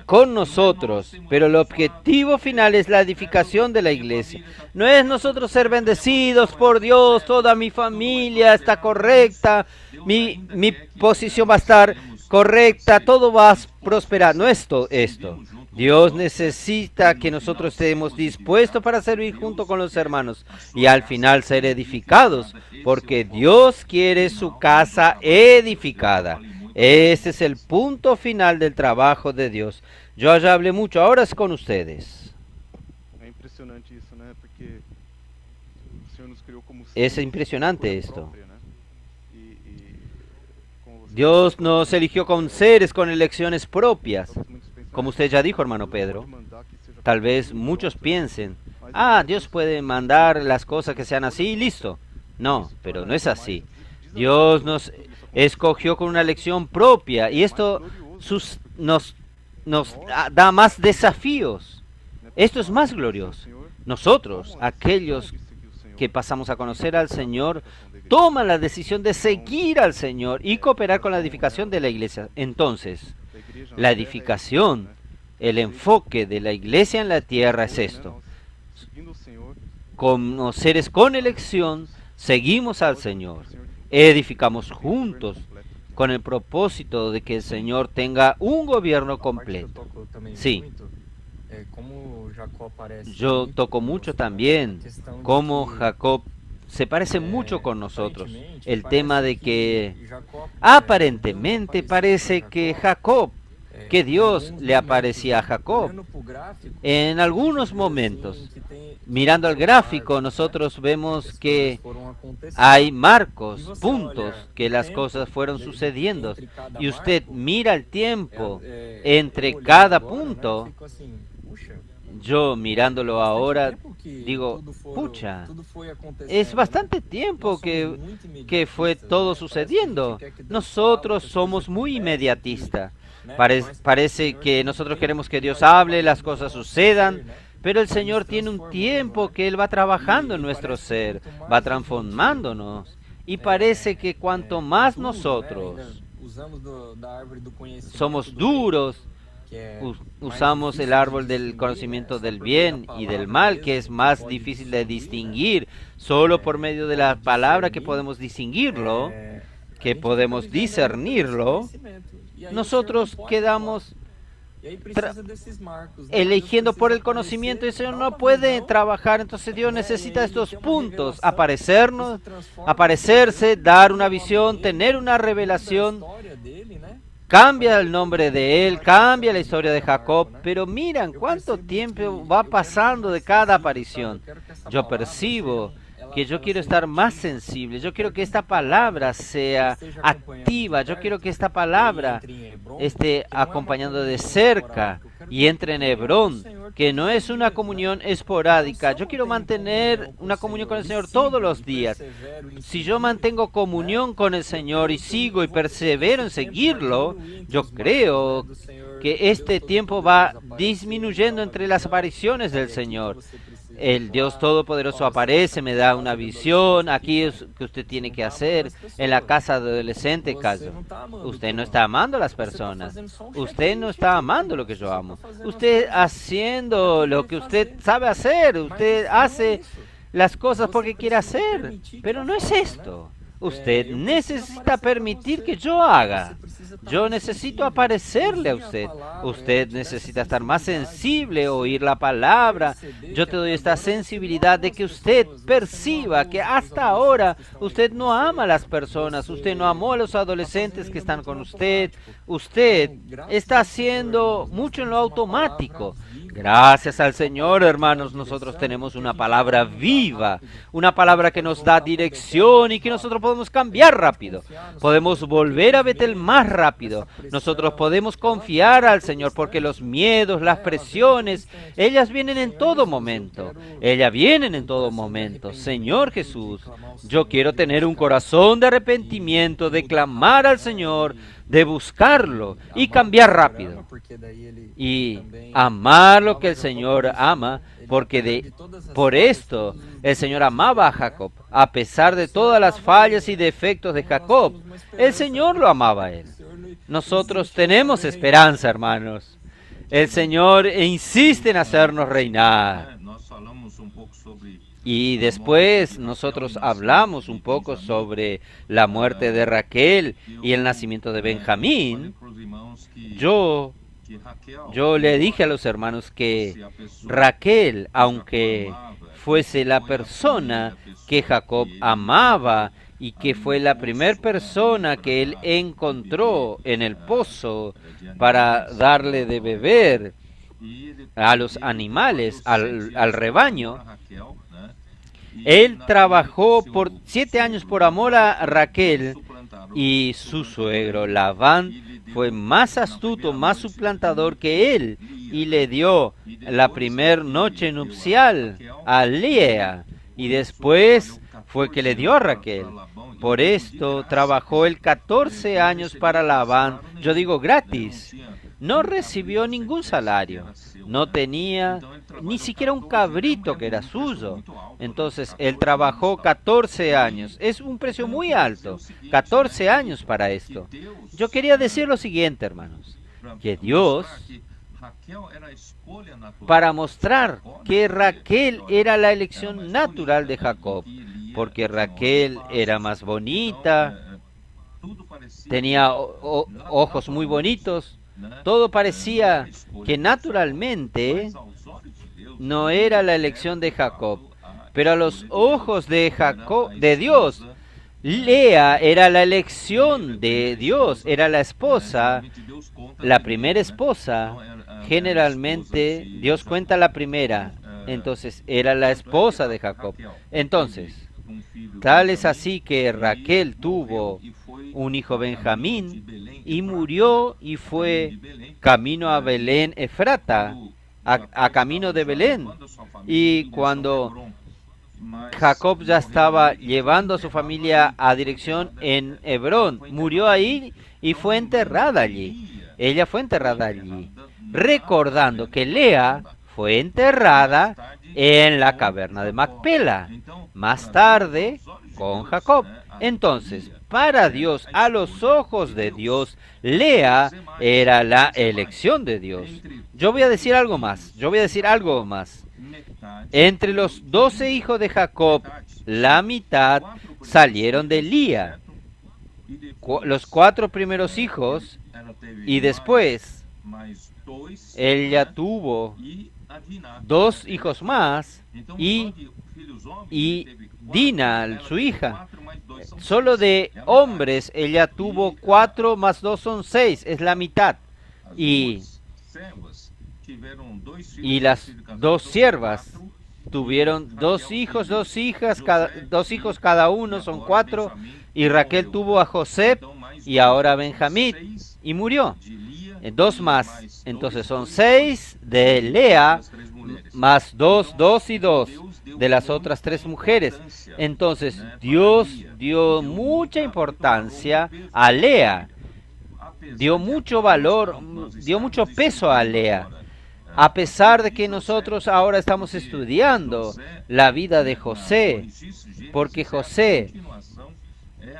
con nosotros, pero el objetivo final es la edificación de la iglesia. No es nosotros ser bendecidos por Dios, toda mi familia está correcta, mi posición va a estar correcta, todo va a prosperar. No es esto. Dios necesita que nosotros estemos dispuestos para servir junto con los hermanos y al final ser edificados, porque Dios quiere su casa edificada. Este es el punto final del trabajo de Dios. Yo ya hablé mucho, ahora es con ustedes. Es impresionante esto. Dios nos eligió con seres con elecciones propias. Como usted ya dijo, hermano Pedro, tal vez muchos piensen, Dios puede mandar las cosas que sean así y listo. No, pero no es así. Dios nos escogió con una elección propia y esto nos da más desafíos. Esto es más glorioso. Nosotros, aquellos que pasamos a conocer al Señor, toman la decisión de seguir al Señor y cooperar con la edificación de la iglesia. Entonces, la edificación, el enfoque de la iglesia en la tierra es esto. Como seres con elección, seguimos al Señor, edificamos juntos con el propósito de que el Señor tenga un gobierno completo. Sí. Yo toco mucho también cómo Jacob se parece mucho con nosotros. El tema de que aparentemente parece que Dios le aparecía a Jacob. En algunos momentos, mirando al gráfico, nosotros vemos que hay marcos, puntos, que las cosas fueron sucediendo. Y usted mira el tiempo entre cada punto. Yo mirándolo ahora digo, pucha, es bastante tiempo que fue todo sucediendo. Nosotros somos muy inmediatistas. Parece que nosotros queremos que Dios hable, las cosas sucedan, pero el Señor tiene un tiempo que Él va trabajando en nuestro ser, va transformándonos. Y parece que cuanto más nosotros somos duros, usamos el árbol del conocimiento del bien y del mal, que es más difícil de distinguir. Solo por medio de la palabra que podemos distinguirlo, que podemos discernirlo, nosotros quedamos eligiendo por el conocimiento y el Señor no puede trabajar. Entonces Dios necesita estos puntos: aparecerse, dar una visión, tener una revelación. Cambia el nombre de él, cambia la historia de Jacob, pero miran cuánto tiempo va pasando de cada aparición. Yo percibo que yo quiero estar más sensible, yo quiero que esta palabra sea activa, yo quiero que esta palabra esté acompañando de cerca y entre en Hebrón, que no es una comunión esporádica. Yo quiero mantener una comunión con el Señor todos los días. Si yo mantengo comunión con el Señor y sigo y persevero en seguirlo, yo creo que este tiempo va disminuyendo entre las apariciones del Señor. El Dios Todopoderoso aparece, me da una visión, aquí es que usted tiene que hacer, en la casa de adolescente, caso. Usted no está amando a las personas, usted no está amando lo que yo amo, usted haciendo lo que usted sabe hacer, usted hace las cosas porque quiere hacer, pero no es esto. Usted necesita permitir que yo haga. Yo necesito aparecerle a usted. Usted necesita estar más sensible, oír la palabra. Yo te doy esta sensibilidad de que usted perciba que hasta ahora usted no ama a las personas. Usted no amó a los adolescentes que están con usted. Usted está haciendo mucho en lo automático. Gracias al Señor, hermanos, nosotros tenemos una palabra viva, una palabra que nos da dirección y que nosotros podemos cambiar rápido. Podemos volver a Betel más rápido. Nosotros podemos confiar al Señor porque los miedos, las presiones, ellas vienen en todo momento. Ellas vienen en todo momento. Señor Jesús, yo quiero tener un corazón de arrepentimiento, de clamar al Señor, de buscarlo y cambiar rápido. Y amar lo que el Señor ama, porque por esto el Señor amaba a Jacob. A pesar de todas las fallas y defectos de Jacob, el Señor lo amaba a él. Nosotros tenemos esperanza, hermanos. El Señor insiste en hacernos reinar. Y después nosotros hablamos un poco sobre la muerte de Raquel y el nacimiento de Benjamín. Yo le dije a los hermanos que Raquel, aunque fuese la persona que Jacob amaba y que fue la primera persona que él encontró en el pozo para darle de beber a los animales, al rebaño, él trabajó por 7 años por amor a Raquel, y su suegro Labán fue más astuto, más suplantador que él, y le dio la primer noche nupcial a Lea, y después fue que le dio a Raquel. Por esto trabajó él 14 años para Labán, yo digo gratis. No recibió ningún salario, no tenía ni siquiera un cabrito que era suyo. Entonces él trabajó 14 años, es un precio muy alto, 14 años para esto. Yo quería decir lo siguiente, hermanos, que Dios, para mostrar que Raquel era la elección natural de Jacob, porque Raquel era más bonita, tenía ojos muy bonitos, todo parecía que naturalmente no era la elección de Jacob, pero a los ojos de Dios, Lea era la elección de Dios, era la esposa, la primera esposa. Generalmente Dios cuenta la primera, entonces era la esposa de Jacob. Entonces, tal es así que Raquel tuvo un hijo Benjamín y murió y fue camino a Belén Efrata, a camino de Belén. Y cuando Jacob ya estaba llevando a su familia a dirección en Hebrón, murió ahí y fue enterrada allí. Ella fue enterrada allí, recordando que Lea fue enterrada en la caverna de Macpela, más tarde con Jacob. Entonces, para Dios, a los ojos de Dios, Lea era la elección de Dios. Yo voy a decir algo más. Entre los 12 hijos de Jacob, la mitad salieron de Lía. Los 4 primeros hijos, y después ella tuvo 2 hijos más, y Dina, su hija. Solo de hombres ella tuvo 4 más 2 son 6, es la mitad. Y las 2 siervas tuvieron 2 hijos, 2 hijas, 2 hijos cada uno, son 4. Y Raquel tuvo a José y ahora a Benjamín y murió. 2 más, entonces son 6 de Lea, más 2, 2 y 2 de las otras 3 mujeres. Entonces Dios dio mucha importancia a Lea, dio mucho valor, dio mucho peso a Lea. A pesar de que nosotros ahora estamos estudiando la vida de José, porque José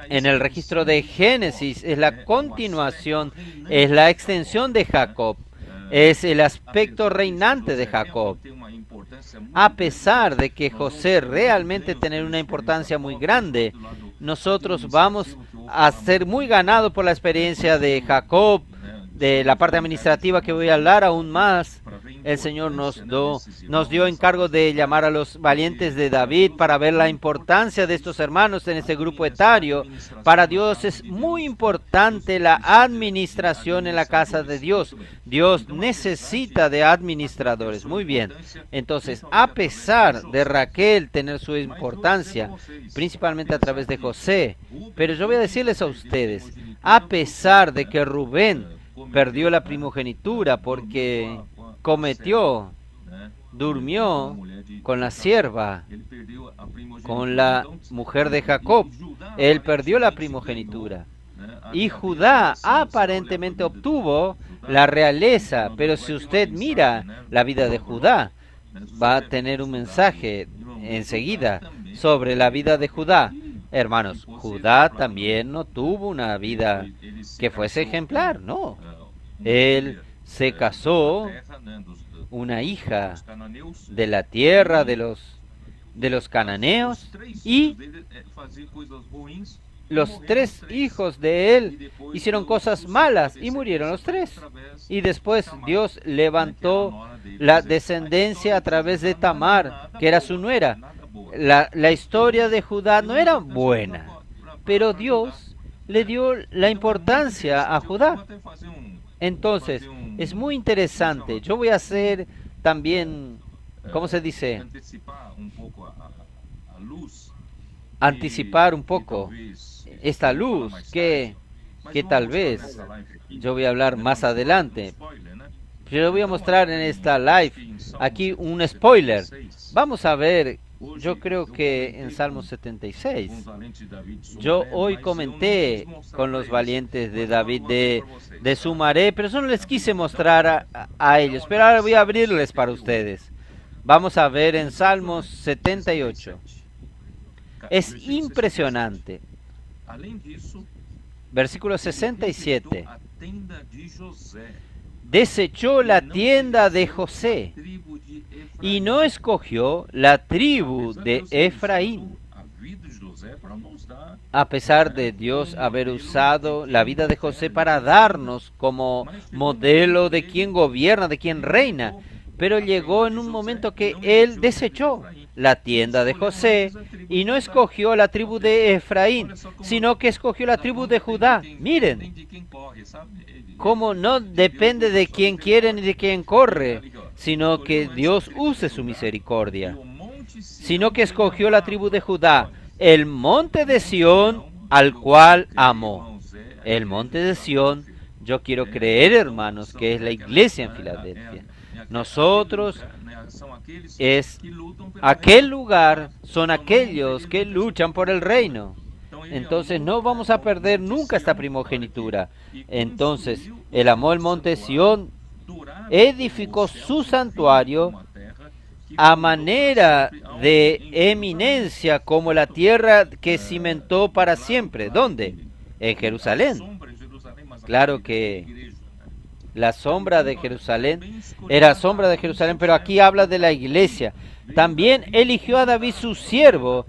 en el registro de Génesis es la continuación, es la extensión de Jacob, es el aspecto reinante de Jacob. A pesar de que José realmente tiene una importancia muy grande, nosotros vamos a ser muy ganados por la experiencia de Jacob, de la parte administrativa que voy a hablar aún más, el Señor nos dio encargo de llamar a los valientes de David para ver la importancia de estos hermanos en este grupo etario. Para Dios es muy importante la administración en la casa de Dios. Dios necesita de administradores. Muy bien. Entonces, a pesar de Raquel tener su importancia, principalmente a través de José, pero yo voy a decirles a ustedes, a pesar de que Rubén perdió la primogenitura porque durmió con la sierva, con la mujer de Jacob, él perdió la primogenitura. Y Judá aparentemente obtuvo la realeza, pero si usted mira la vida de Judá, va a tener un mensaje enseguida sobre la vida de Judá. Hermanos, Judá también no tuvo una vida que fuese ejemplar, no. Él se casó una hija de la tierra de los cananeos, y los 3 hijos de él hicieron cosas malas y murieron los 3. Y después Dios levantó la descendencia a través de Tamar, que era su nuera. La historia de Judá no era buena, pero Dios le dio la importancia a Judá. Entonces, es muy interesante. Yo voy a hacer también, ¿cómo se dice? Anticipar un poco esta luz que tal vez yo voy a hablar más adelante. Yo voy a mostrar en esta live aquí un spoiler. Vamos a ver, yo creo que en Salmo 76. Yo hoy comenté con los valientes de David de Sumaré, pero solo les quise mostrar a ellos. Pero ahora voy a abrirles para ustedes. Vamos a ver en Salmos 78. Es impresionante. Versículo 67. Desechó la tienda de José y no escogió la tribu de Efraín. A pesar de Dios haber usado la vida de José para darnos como modelo de quien gobierna, de quien reina, pero llegó en un momento que él desechó la tienda de José y no escogió la tribu de Efraín, sino que escogió la tribu de Judá. Miren cómo no depende de quien quiere ni de quien corre, sino que Dios use su misericordia, sino que escogió la tribu de Judá, el monte de Sión, al cual amó. El monte de Sión, yo quiero creer, hermanos, que es la iglesia en Filadelfia. Nosotros es aquel lugar, son aquellos que luchan por el reino. Entonces no vamos a perder nunca esta primogenitura. Entonces él amó el monte Sión, edificó su santuario a manera de eminencia, como la tierra que cimentó para siempre. ¿Dónde? En Jerusalén. Claro que la sombra de Jerusalén era sombra de Jerusalén, pero aquí habla de la iglesia. También eligió a David su siervo,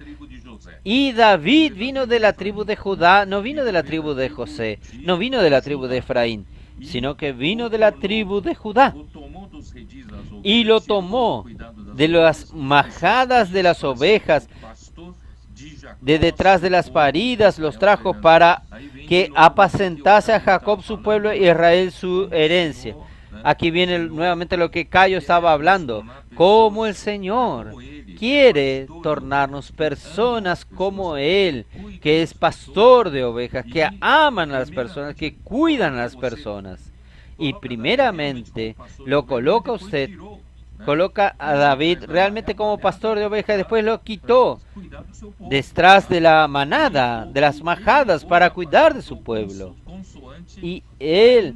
y David vino de la tribu de Judá, no vino de la tribu de José, no vino de la tribu de Efraín, sino que vino de la tribu de Judá. Y lo tomó de las majadas de las ovejas, de detrás de las paridas, los trajo para que apacentase a Jacob su pueblo y a Israel su herencia. Aquí viene nuevamente lo que Cayo estaba hablando, como el Señor quiere tornarnos personas como Él, que es pastor de ovejas, que aman a las personas, que cuidan a las personas. Y primeramente lo coloca usted, coloca a David realmente como pastor de ovejas, después lo quitó detrás de la manada, de las majadas, para cuidar de su pueblo. Y él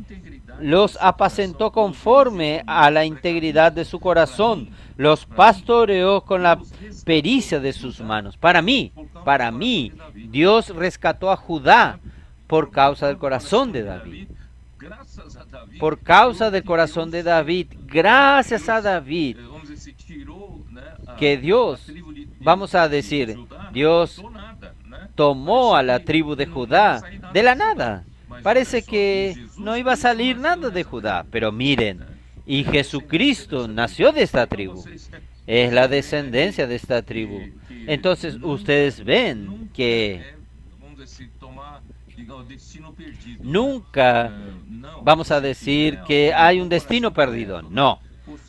los apacentó conforme a la integridad de su corazón, los pastoreó con la pericia de sus manos. Para mí, Dios rescató a Judá por causa del corazón de David. Por causa del corazón de David, gracias a David, que Dios, vamos a decir, Dios tomó a la tribu de Judá de la nada, parece que no iba a salir nada de Judá, pero miren, y Jesucristo nació de esta tribu, es la descendencia de esta tribu. Entonces ustedes ven que nunca vamos a decir que hay un destino perdido, no.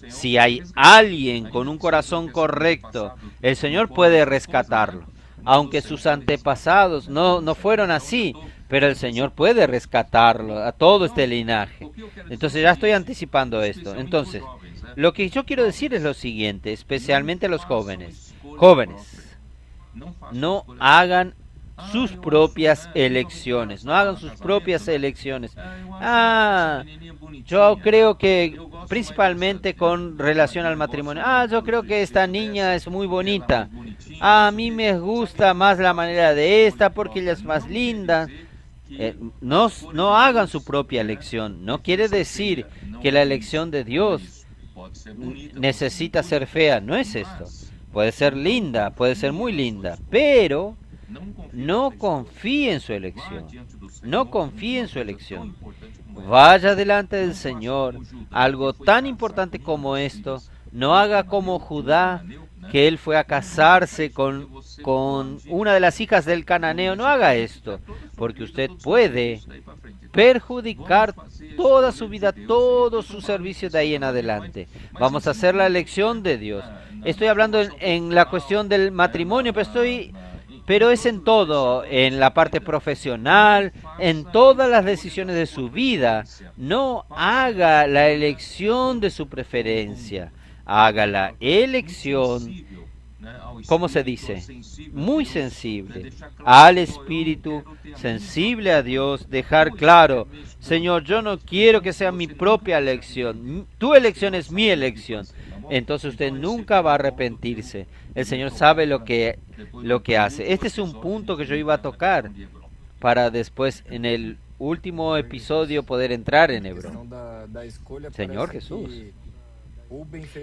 Si hay alguien con un corazón correcto, el Señor puede rescatarlo. Aunque sus antepasados no fueron así, pero el Señor puede rescatarlo a todo este linaje. Entonces ya estoy anticipando esto. Entonces, lo que yo quiero decir es lo siguiente, especialmente a los jóvenes. Jóvenes, no hagan sus propias elecciones, no hagan sus propias elecciones. Yo creo que principalmente con relación al matrimonio, yo creo que esta niña es muy bonita, a mí me gusta más la manera de esta porque ella es más linda. No hagan su propia elección. No quiere decir que la elección de Dios necesita ser fea, no es esto. Puede ser linda, puede ser muy linda, pero no confíe en su elección. No confíe en su elección. Vaya delante del Señor. Algo tan importante como esto, no haga como Judá, que él fue a casarse con una de las hijas del cananeo. No haga esto, porque usted puede perjudicar toda su vida, todo su servicio de ahí en adelante. Vamos a hacer la elección de Dios. Estoy hablando en la cuestión del matrimonio, pero es en todo, en la parte profesional, en todas las decisiones de su vida. No haga la elección de su preferencia, haga la elección, ¿cómo se dice? Muy sensible al Espíritu, sensible a Dios, dejar claro, Señor, yo no quiero que sea mi propia elección, tu elección es mi elección. Entonces usted nunca va a arrepentirse. El Señor sabe lo que hace. Este es un punto que yo iba a tocar para después en el último episodio poder entrar en Hebrón. Señor Jesús.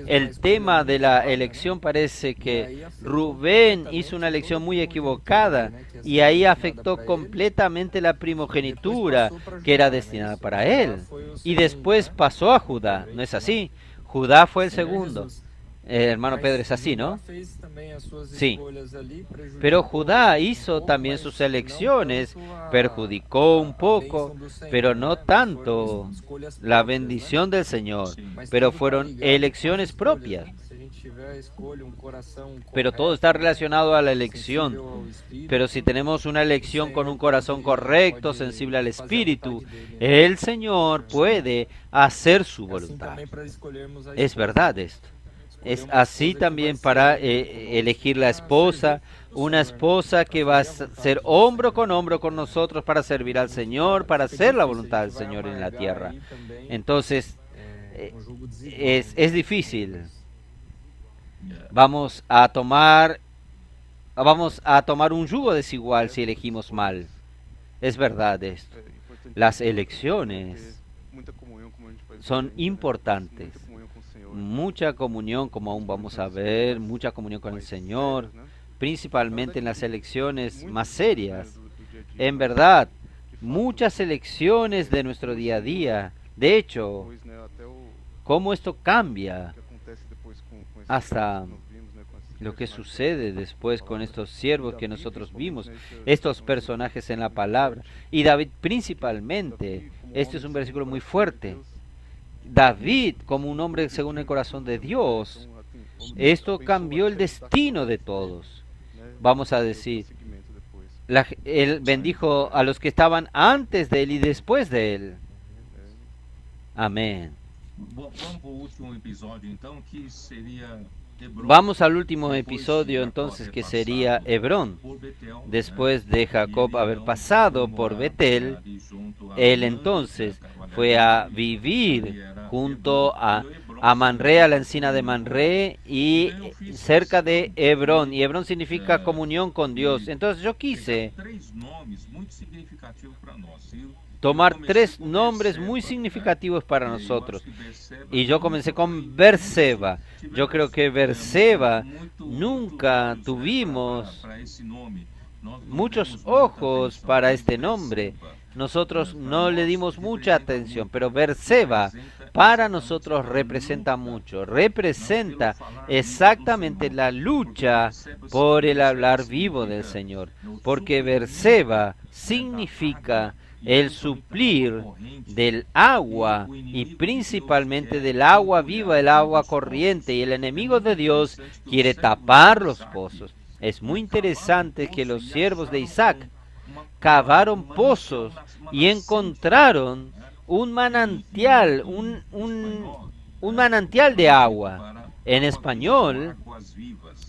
El tema de la elección parece que Rubén hizo una elección muy equivocada y ahí afectó completamente la primogenitura que era destinada para él. Y después pasó a Judá, ¿no es así? Judá fue el segundo. Hermano Pedro, es así, ¿no? Sí. Pero Judá hizo también sus elecciones, perjudicó un poco, pero no tanto la bendición del Señor, pero fueron elecciones propias. Pero todo está relacionado a la elección. Pero si tenemos una elección con un corazón correcto, sensible al Espíritu, el Señor puede hacer su voluntad. Es verdad esto. Es así también para elegir la esposa, una esposa que va a ser hombro con nosotros para servir al Señor, para hacer la voluntad del Señor en la tierra. Entonces, es difícil. Vamos a tomar un yugo desigual si elegimos mal. Es verdad esto. Las elecciones son importantes. Mucha comunión, como aún vamos a ver, mucha comunión con el Señor, principalmente en las elecciones más serias. En verdad, muchas elecciones de nuestro día a día. De hecho, cómo esto cambia hasta lo que sucede después con estos siervos que nosotros vimos, estos personajes en la palabra. Y David principalmente, este es un versículo muy fuerte. David, como un hombre según el corazón de Dios, esto cambió el destino de todos. Vamos a decir, él bendijo a los que estaban antes de él y después de él. Amén. Vamos al último episodio entonces, que sería Hebrón. Después de Jacob haber pasado por Betel, él entonces fue a vivir junto a Manré, a la encina de Manré, y cerca de Hebrón. Y Hebrón significa comunión con Dios. Entonces yo quise tomar tres nombres muy significativos para nosotros. Y yo comencé con Berseba. Yo creo que Berseba nunca tuvimos muchos ojos para este nombre. nosotros no le dimos mucha atención, pero Berseba para nosotros representa mucho, representa exactamente la lucha por el hablar vivo del Señor, porque Berseba significa el suplir del agua y principalmente del agua viva, el agua corriente, y el enemigo de Dios quiere tapar los pozos. Es muy interesante que los siervos de Isaac cavaron pozos y encontraron un manantial, un manantial de agua. En español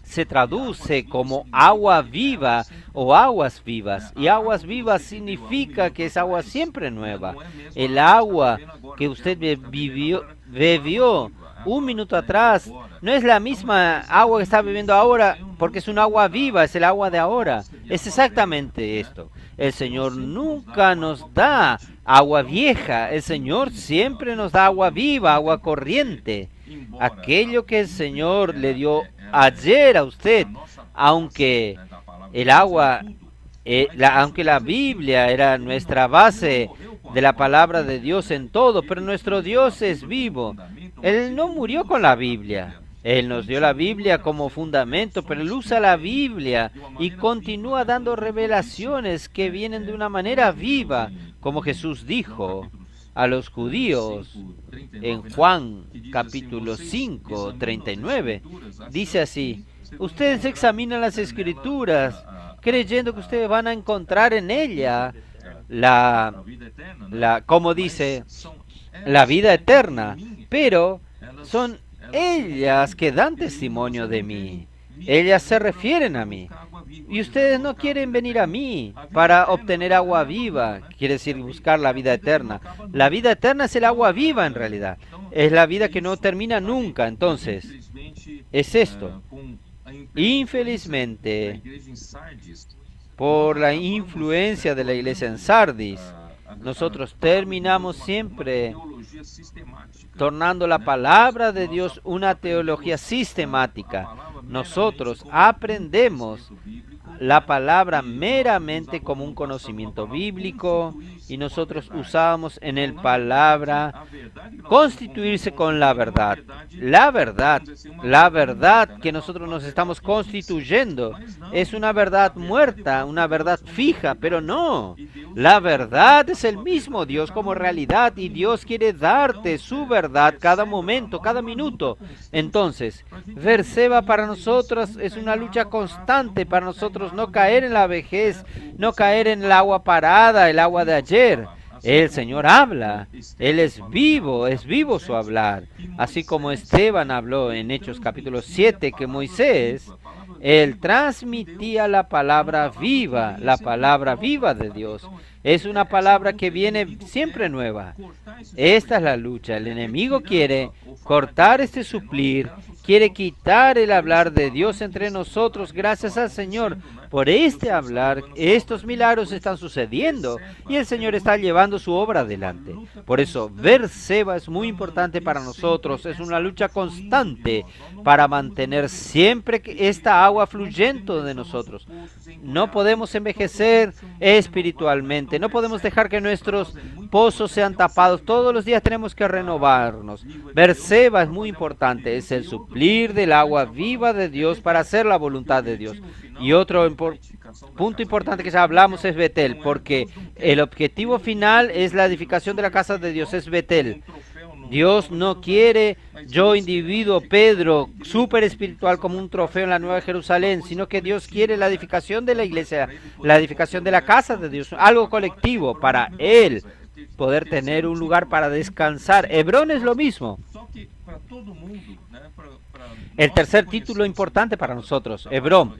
se traduce como agua viva o aguas vivas, y aguas vivas significa que es agua siempre nueva. El agua que usted bebió un minuto atrás no es la misma agua que está bebiendo ahora, porque es un agua viva, es el agua de ahora. Es exactamente esto. El Señor nunca nos da agua vieja, el Señor siempre nos da agua viva, agua corriente. Aquello que el Señor le dio ayer a usted, aunque el agua, aunque la Biblia era nuestra base de la palabra de Dios en todo, pero nuestro Dios es vivo. Él no murió con la Biblia. Él nos dio la Biblia como fundamento, pero Él usa la Biblia y continúa dando revelaciones que vienen de una manera viva, como Jesús dijo a los judíos en Juan capítulo 5, 39. Dice así: ustedes examinan las Escrituras creyendo que ustedes van a encontrar en ella como dice, la vida eterna, pero son ellas que dan testimonio de mí. Ellas se refieren a mí. Y ustedes no quieren venir a mí para obtener agua viva, quiere decir buscar la vida eterna. La vida eterna es el agua viva en realidad. Es la vida que no termina nunca. Entonces, es esto. Infelizmente, por la influencia de la iglesia en Sardis, nosotros terminamos siempre tornando la palabra de Dios una teología sistemática. Nosotros aprendemos la palabra meramente como un conocimiento bíblico, y nosotros usamos en el palabra constituirse con la verdad. La verdad que nosotros nos estamos constituyendo es una verdad muerta, una verdad fija, pero no. La verdad es el mismo Dios como realidad, y Dios quiere darte su verdad cada momento, cada minuto. Entonces, Berseba para nosotros es una lucha constante para nosotros no caer en la vejez, no caer en el agua parada, el agua de ayer. El Señor habla, Él es vivo su hablar. Así como Esteban habló en Hechos capítulo 7 que Moisés, él transmitía la palabra viva de Dios. Es una palabra que viene siempre nueva. Esta es la lucha. El enemigo quiere cortar este suplir, quiere quitar el hablar de Dios entre nosotros. Gracias al Señor por este hablar, estos milagros están sucediendo y el Señor está llevando su obra adelante. Por eso, Berseba es muy importante para nosotros. Es una lucha constante para mantener siempre esta agua fluyendo de nosotros. No podemos envejecer espiritualmente. No podemos dejar que nuestros pozos sean tapados. Todos los días tenemos que renovarnos. Berseba es muy importante. Es el suplir del agua viva de Dios para hacer la voluntad de Dios. Y otro punto importante que ya hablamos es Betel, porque el objetivo final es la edificación de la casa de Dios, es Betel. Dios no quiere yo, individuo, Pedro, súper espiritual como un trofeo en la Nueva Jerusalén, sino que Dios quiere la edificación de la iglesia, la edificación de la casa de Dios, algo colectivo para Él poder tener un lugar para descansar. Hebrón es lo mismo. El tercer título importante para nosotros, Hebrón.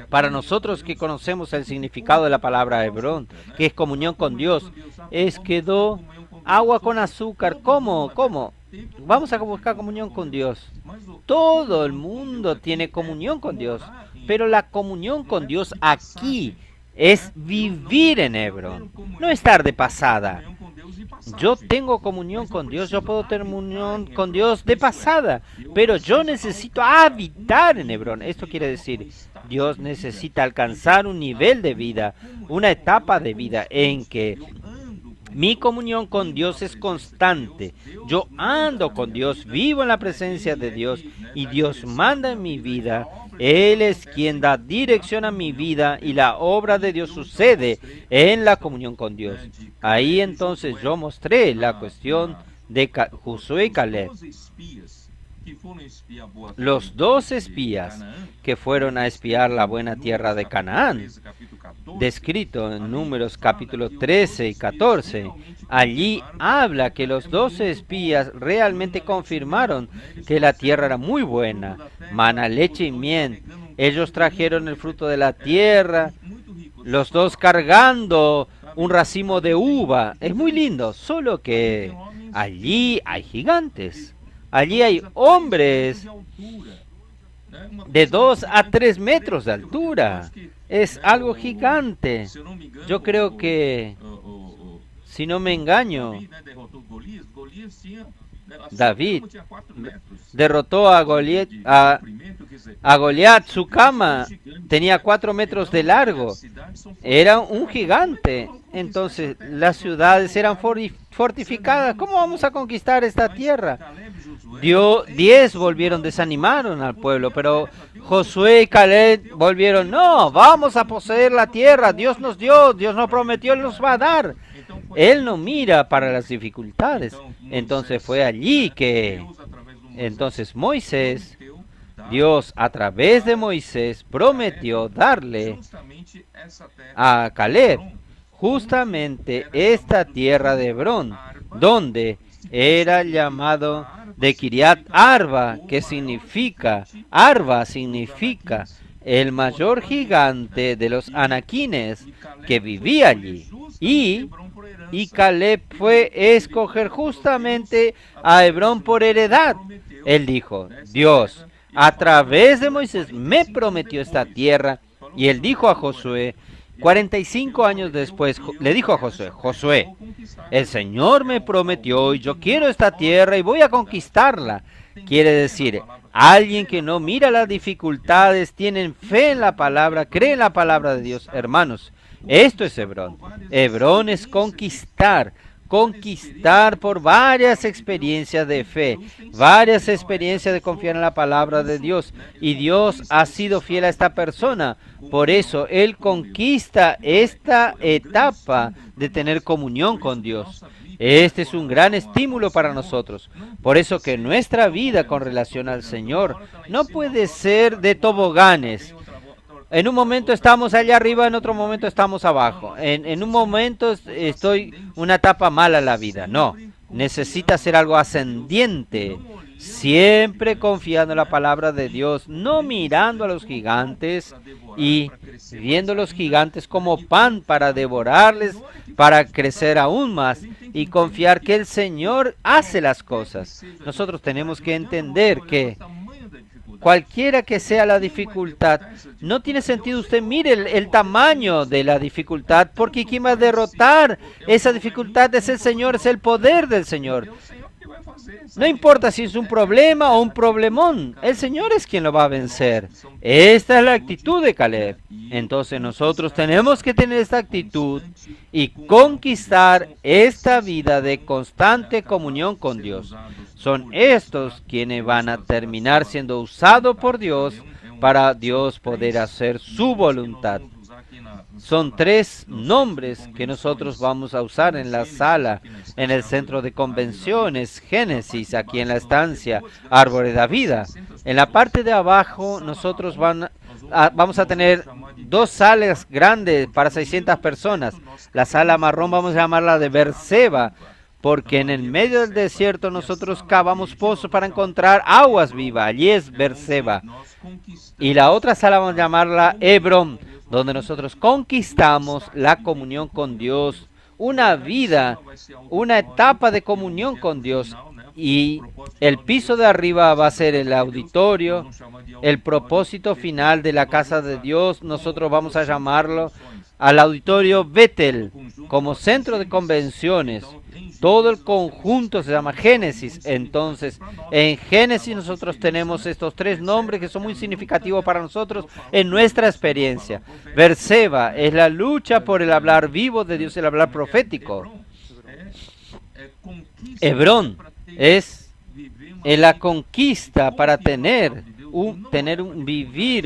Para nosotros que conocemos el significado de la palabra Hebrón, que es comunión con Dios, es quedó agua con azúcar. ¿Cómo? Vamos a buscar comunión con Dios. Todo el mundo tiene comunión con Dios, pero la comunión con Dios aquí es vivir en Hebrón, no estar de pasada. Yo tengo comunión con Dios, yo puedo tener comunión con Dios de pasada, pero yo necesito habitar en Hebrón. Esto quiere decir, Dios necesita alcanzar un nivel de vida, una etapa de vida en que Mi comunión con Dios es constante. Yo ando con Dios, vivo en la presencia de Dios y Dios manda en mi vida. Él es quien da dirección a mi vida y la obra de Dios sucede en la comunión con Dios. Ahí entonces yo mostré la cuestión de Josué y Caleb. Los 2 espías que fueron a espiar la buena tierra de Canaán, descrito en Números capítulo 13 y 14, allí habla que los 12 espías realmente confirmaron que la tierra era muy buena, mana, leche y miel. Ellos trajeron el fruto de la tierra, los 2 cargando un racimo de uva. Es muy lindo, solo que allí hay gigantes. Allí hay hombres de 2 a 3 metros de altura. Es algo gigante. Yo creo que, si no me engaño, David derrotó a Goliat. A Goliat, su cama tenía 4 metros de largo. Era un gigante. Entonces, las ciudades eran fortificadas. ¿Cómo vamos a conquistar esta tierra? 10 volvieron, desanimaron al pueblo, pero Josué y Caleb volvieron. No, vamos a poseer la tierra. Dios nos dio, Dios nos prometió, Él nos va a dar. Él no mira para las dificultades. Entonces fue allí que Dios a través de Moisés prometió darle a Caleb justamente esta tierra de Hebrón, donde era llamado de Kiriat Arba, que significa el mayor gigante de los anaquines que vivía allí. Y Caleb fue a escoger justamente a Hebrón por heredad. Él dijo, Dios, a través de Moisés me prometió esta tierra. Y él dijo a Josué, 45 años después, le dijo a Josué, Josué, el Señor me prometió y yo quiero esta tierra y voy a conquistarla. Quiere decir, alguien que no mira las dificultades, tienen fe en la palabra, cree en la palabra de Dios. Hermanos, esto es Hebrón. Hebrón es conquistar por varias experiencias de fe, varias experiencias de confiar en la palabra de Dios. Y Dios ha sido fiel a esta persona. Por eso Él conquista esta etapa de tener comunión con Dios. Este es un gran estímulo para nosotros. Por eso que nuestra vida con relación al Señor no puede ser de toboganes. En un momento estamos allá arriba, en otro momento estamos abajo. En un momento estoy una etapa mala en la vida. No, necesita ser algo ascendiente. Siempre confiando en la palabra de Dios, no mirando a los gigantes y viendo los gigantes como pan para devorarles, para crecer aún más y confiar que el Señor hace las cosas. Nosotros tenemos que entender que cualquiera que sea la dificultad, no tiene sentido usted mire el tamaño de la dificultad, porque quien va a derrotar esa dificultad es el Señor, es el poder del Señor. No importa si es un problema o un problemón, el Señor es quien lo va a vencer. Esta es la actitud de Caleb. Entonces nosotros tenemos que tener esta actitud y conquistar esta vida de constante comunión con Dios. Son estos quienes van a terminar siendo usados por Dios para Dios poder hacer su voluntad. Son 3 nombres que nosotros vamos a usar en la sala, en el centro de convenciones, Génesis, aquí en la estancia, Árbol de la Vida. En la parte de abajo nosotros vamos a tener 2 salas grandes para 600 personas. La sala marrón vamos a llamarla de Berseba, porque en el medio del desierto nosotros cavamos pozos para encontrar aguas vivas. Allí es Berseba. Y la otra sala vamos a llamarla Hebrón, donde nosotros conquistamos la comunión con Dios, una vida, una etapa de comunión con Dios. Y el piso de arriba va a ser el auditorio, el propósito final de la casa de Dios. Nosotros vamos a llamarlo al auditorio Betel, como centro de convenciones. Todo el conjunto se llama Génesis. Entonces, en Génesis nosotros tenemos estos 3 nombres que son muy significativos para nosotros en nuestra experiencia. Berseba es la lucha por el hablar vivo de Dios, el hablar profético. Hebrón es la conquista para vivir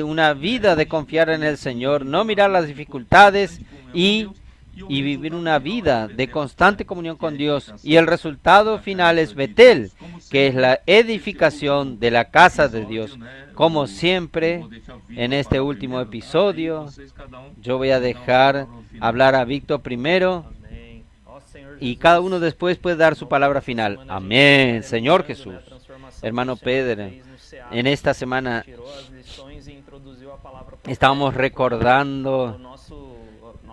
una vida de confiar en el Señor, no mirar las dificultades y vivir una vida de constante comunión con Dios. Y el resultado final es Betel, que es la edificación de la casa de Dios. Como siempre, en este último episodio, yo voy a dejar hablar a Víctor primero y cada uno después puede dar su palabra final. Amén, Señor Jesús. Hermano Pedro, en esta semana estábamos recordando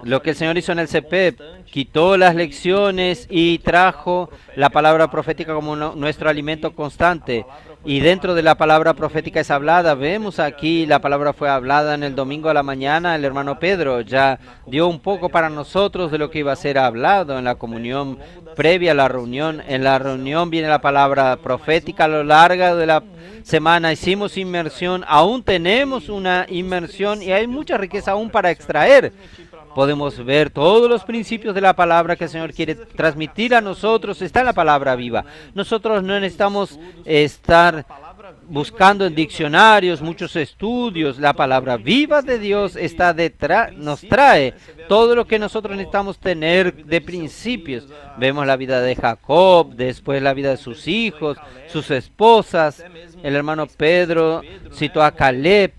lo que el Señor hizo en el CEPEP, quitó las lecciones y trajo la palabra profética como nuestro alimento constante. Y dentro de la palabra profética es hablada. Vemos aquí, la palabra fue hablada en el domingo a la mañana. El hermano Pedro ya dio un poco para nosotros de lo que iba a ser hablado en la comunión previa a la reunión. En la reunión viene la palabra profética. A lo largo de la semana hicimos inmersión. Aún tenemos una inmersión y hay mucha riqueza aún para extraer. Podemos ver todos los principios de la palabra que el Señor quiere transmitir a nosotros. Está en la palabra viva. Nosotros no necesitamos estar buscando en diccionarios, muchos estudios. La palabra viva de Dios está detrás, nos trae todo lo que nosotros necesitamos tener de principios. Vemos la vida de Jacob, después la vida de sus hijos, sus esposas. El hermano Pedro citó a Caleb.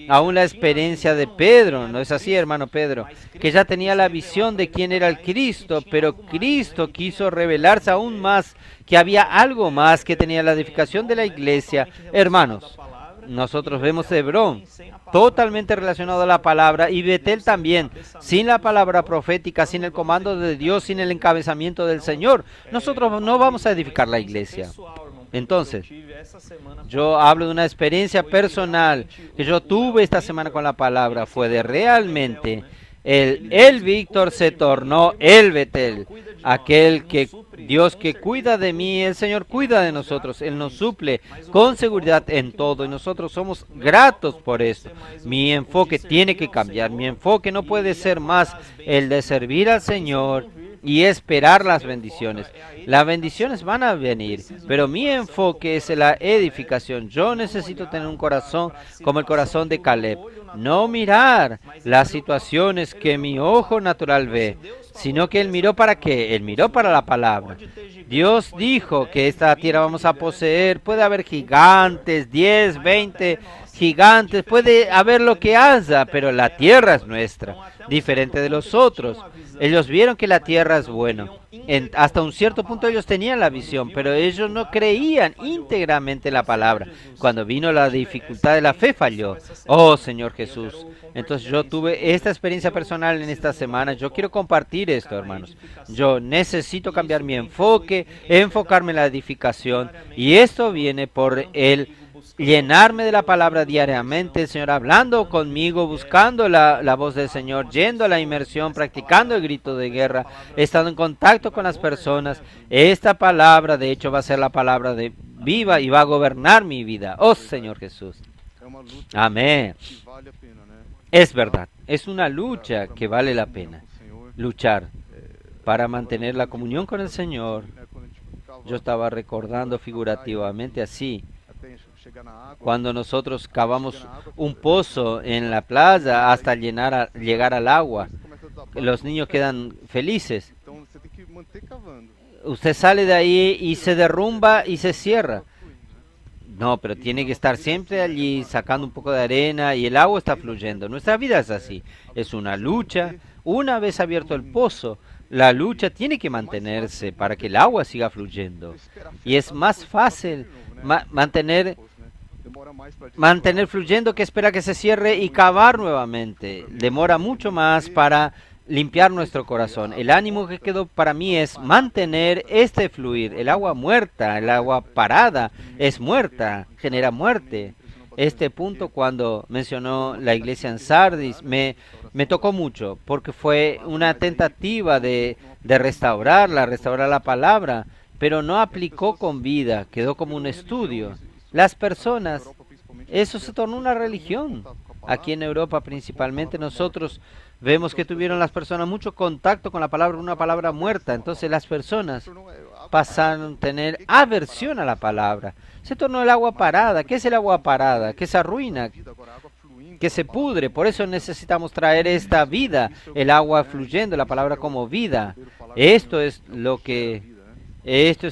Aún la experiencia de Pedro, ¿no es así, hermano Pedro? Que ya tenía la visión de quién era el Cristo, pero Cristo quiso revelarse aún más, que había algo más, que tenía la edificación de la iglesia. Hermanos, nosotros vemos Hebrón totalmente relacionado a la palabra y Betel también, sin la palabra profética, sin el comando de Dios, sin el encabezamiento del Señor. Nosotros no vamos a edificar la iglesia. Entonces, yo hablo de una experiencia personal que yo tuve esta semana con la palabra. Fue de realmente el Víctor se tornó el Betel, aquel que Dios que cuida de mí, el Señor cuida de nosotros, Él nos suple con seguridad en todo y nosotros somos gratos por esto. Mi enfoque tiene que cambiar, mi enfoque no puede ser más el de servir al Señor y esperar las bendiciones. Las bendiciones van a venir, pero mi enfoque es la edificación. Yo necesito tener un corazón como el corazón de Caleb. No mirar las situaciones que mi ojo natural ve, sino que él miró para qué. Él miró para la palabra. Dios dijo que esta tierra vamos a poseer. Puede haber gigantes, 10, 20 gigantes, puede haber lo que haya, pero la tierra es nuestra, diferente de los otros. Ellos vieron que la tierra es buena. Hasta un cierto punto ellos tenían la visión, pero ellos no creían íntegramente en la palabra. Cuando vino la dificultad de la fe, falló. Oh, Señor Jesús. Entonces yo tuve esta experiencia personal en esta semana. Yo quiero compartir esto, hermanos. Yo necesito cambiar mi enfoque, enfocarme en la edificación. Y esto viene por el llenarme de la palabra diariamente, el Señor hablando conmigo, buscando la voz del Señor, yendo a la inmersión, practicando el grito de guerra, estando en contacto con las personas. Esta palabra, de hecho, va a ser la palabra de viva y va a gobernar mi vida. Oh, Señor Jesús. Amén. Es verdad, es una lucha que vale la pena luchar para mantener la comunión con el Señor. Yo estaba recordando figurativamente así. Cuando nosotros cavamos un pozo en la playa hasta llegar al agua, los niños quedan felices. Usted sale de ahí y se derrumba y se cierra. No, pero tiene que estar siempre allí sacando un poco de arena y el agua está fluyendo. Nuestra vida es así. Es una lucha. Una vez abierto el pozo, la lucha tiene que mantenerse para que el agua siga fluyendo. Y es más fácil mantener fluyendo que esperar que se cierre y cavar nuevamente. Demora mucho más para limpiar nuestro corazón. El ánimo que quedó para mí es mantener este fluir. El agua muerta, el agua parada es muerta, genera muerte. Este punto cuando mencionó la iglesia en Sardis me tocó mucho porque fue una tentativa de restaurar la palabra, pero no aplicó con vida, quedó como un estudio. Las personas, eso se tornó una religión. Aquí en Europa principalmente nosotros vemos que tuvieron las personas mucho contacto con la palabra, una palabra muerta. Entonces las personas pasaron a tener aversión a la palabra. Se tornó el agua parada. ¿Qué es el agua parada? Que se arruina, que se pudre. Por eso necesitamos traer esta vida, el agua fluyendo, la palabra como vida. Esto es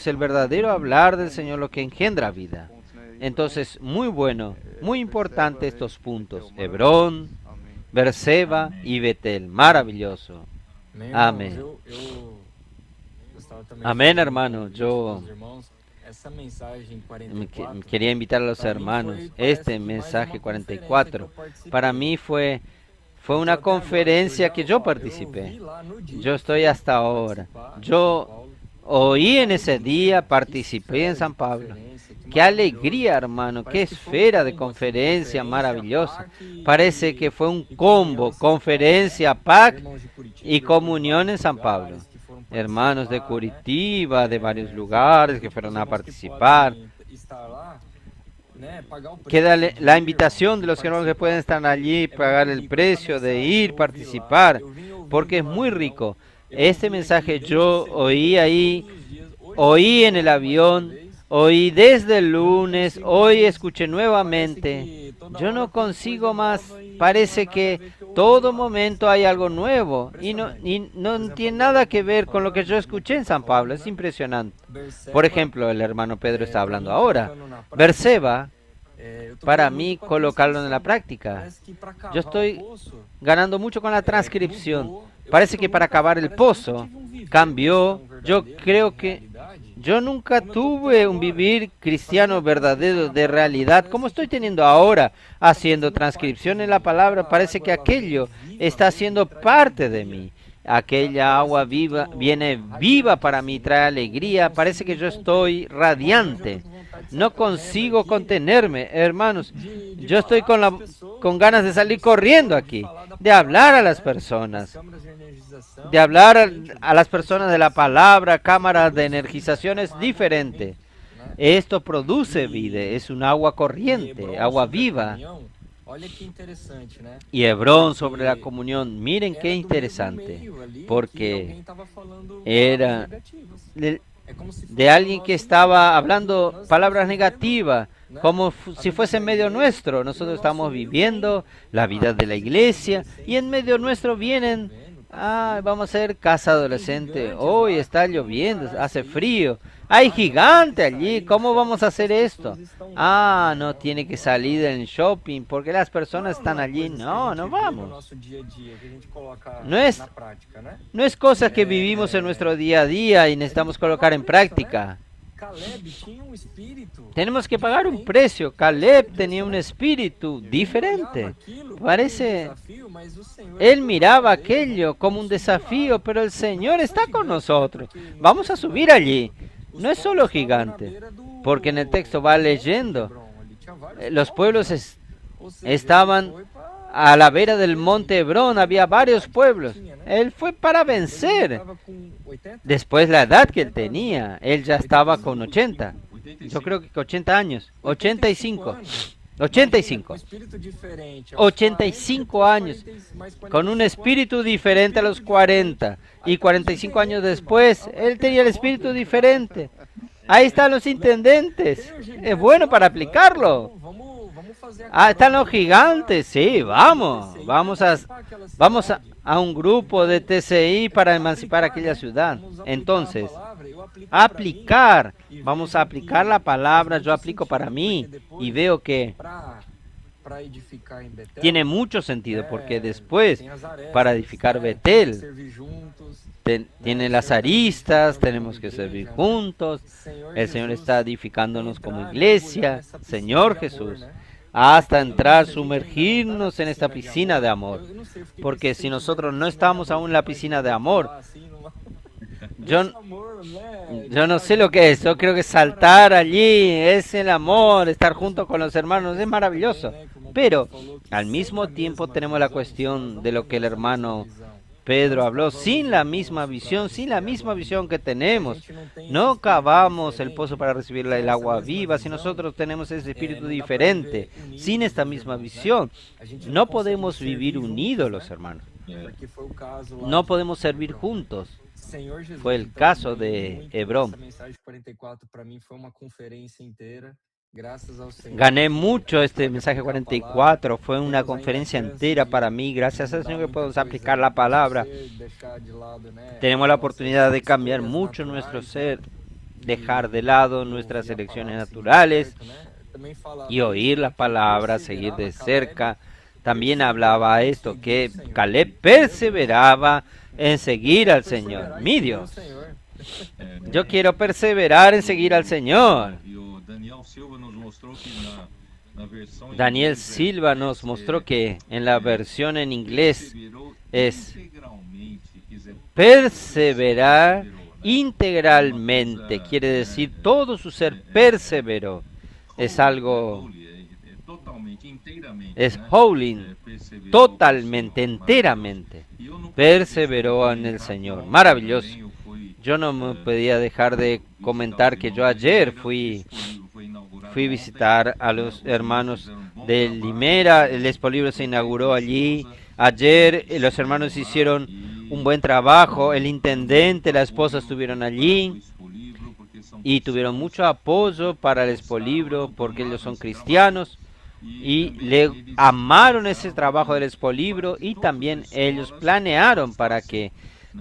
el verdadero hablar del Señor, lo que engendra vida. Entonces, muy bueno, muy importante estos puntos. Hebrón, Berseba y Betel. Maravilloso. Amén. Amén, hermano. Yo quería invitar a los hermanos. Este mensaje 44 para mí fue una conferencia que yo participé. Yo estoy hasta ahora. Yo oí en ese día, participé en San Pablo. Qué alegría, hermano, qué esfera de conferencia maravillosa. Parece que fue un combo, conferencia, PAC y comunión en San Pablo. Hermanos de Curitiba, de varios lugares que fueron a participar. Queda la invitación de los hermanos que pueden estar allí, pagar el precio de ir, participar, porque es muy rico. Este mensaje yo oí ahí, oí en el avión, oí desde el lunes, hoy escuché nuevamente. Yo no consigo más. Parece que todo momento hay algo nuevo y no tiene nada que ver con lo que yo escuché en San Pablo. Es impresionante. Por ejemplo, el hermano Pedro está hablando ahora. Berseba, para mí, colocarlo en la práctica. Yo estoy ganando mucho con la transcripción. Parece que para acabar el pozo cambió. Yo creo que yo nunca tuve un vivir cristiano verdadero de realidad como estoy teniendo ahora, haciendo transcripción en la palabra. Parece que aquello está siendo parte de mí. Aquella agua viva viene viva para mí, trae alegría. Parece que yo estoy radiante. No consigo contenerme, hermanos. Yo estoy con ganas de salir corriendo aquí, de hablar a las personas, de hablar a las personas de la palabra. Cámaras de energización es diferente. Esto produce vida, es un agua corriente, agua viva. Y Hebrón sobre la comunión, miren qué interesante, porque era de alguien que estaba hablando palabras negativas, como si fuese en medio nuestro. Nosotros estamos viviendo la vida de la iglesia y en medio nuestro vienen, vamos a hacer casa adolescente, hoy está lloviendo, hace frío, hay gigante allí, ¿cómo vamos a hacer esto? No tiene que salir del shopping porque las personas están allí. No vamos. No es cosas que vivimos en nuestro día a día y necesitamos colocar en práctica. Tenemos que pagar un precio. Caleb tenía un espíritu diferente. Parece, él miraba aquello como un desafío, pero el Señor está con nosotros. Vamos a subir allí. No es solo gigante, porque en el texto va leyendo. Los pueblos estaban a la vera del monte Hebrón, había varios pueblos. Él fue para vencer. Después la edad que él tenía, él ya estaba con 80. Yo creo que 80 años, 85 años, con un espíritu diferente a los 40. Y 45 años después, él tenía el espíritu diferente. Ahí están los intendentes. Es bueno para aplicarlo. Están los gigantes. Sí, vamos a un grupo de TCI para emancipar aquella ciudad. Entonces, vamos a aplicar la palabra. Yo aplico para mí y veo que tiene mucho sentido, porque después, para edificar Betel, tiene las aristas, tenemos que servir juntos. El Señor está edificándonos como iglesia, Señor Jesús, hasta entrar, sumergirnos en esta piscina de amor. Porque si nosotros no estamos aún en la piscina de amor, yo no sé lo que es. Yo creo que saltar allí es el amor, estar junto con los hermanos, es maravilloso. Pero al mismo tiempo tenemos la cuestión de lo que el hermano Pedro habló, sin la misma visión que tenemos. No cavamos el pozo para recibir el agua viva. Si nosotros tenemos ese espíritu diferente, sin esta misma visión, no podemos vivir unidos, los hermanos. no podemos servir juntos. Fue el caso de Hebrón. Gané mucho este mensaje 44, fue una conferencia entera para mí, gracias al Señor que podemos aplicar la palabra. Tenemos la oportunidad de cambiar mucho nuestro ser, dejar de lado nuestras elecciones naturales y oír la palabra, seguir de cerca. También hablaba esto, que Caleb perseveraba en seguir al Señor. Mi Dios, yo quiero perseverar en seguir al Señor. Daniel Silva nos mostró que en la versión en inglés es perseverar integralmente, quiere decir todo su ser perseveró. Es algo, es wholly, totalmente, enteramente, perseveró en el Señor. Maravilloso. Yo no me podía dejar de comentar que yo ayer fui a visitar a los hermanos de Limera. El Expolibro se inauguró allí. Ayer los hermanos hicieron un buen trabajo. El intendente, la esposa estuvieron allí y tuvieron mucho apoyo para el Expolibro porque ellos son cristianos y le amaron ese trabajo del Expolibro, y también ellos planearon para que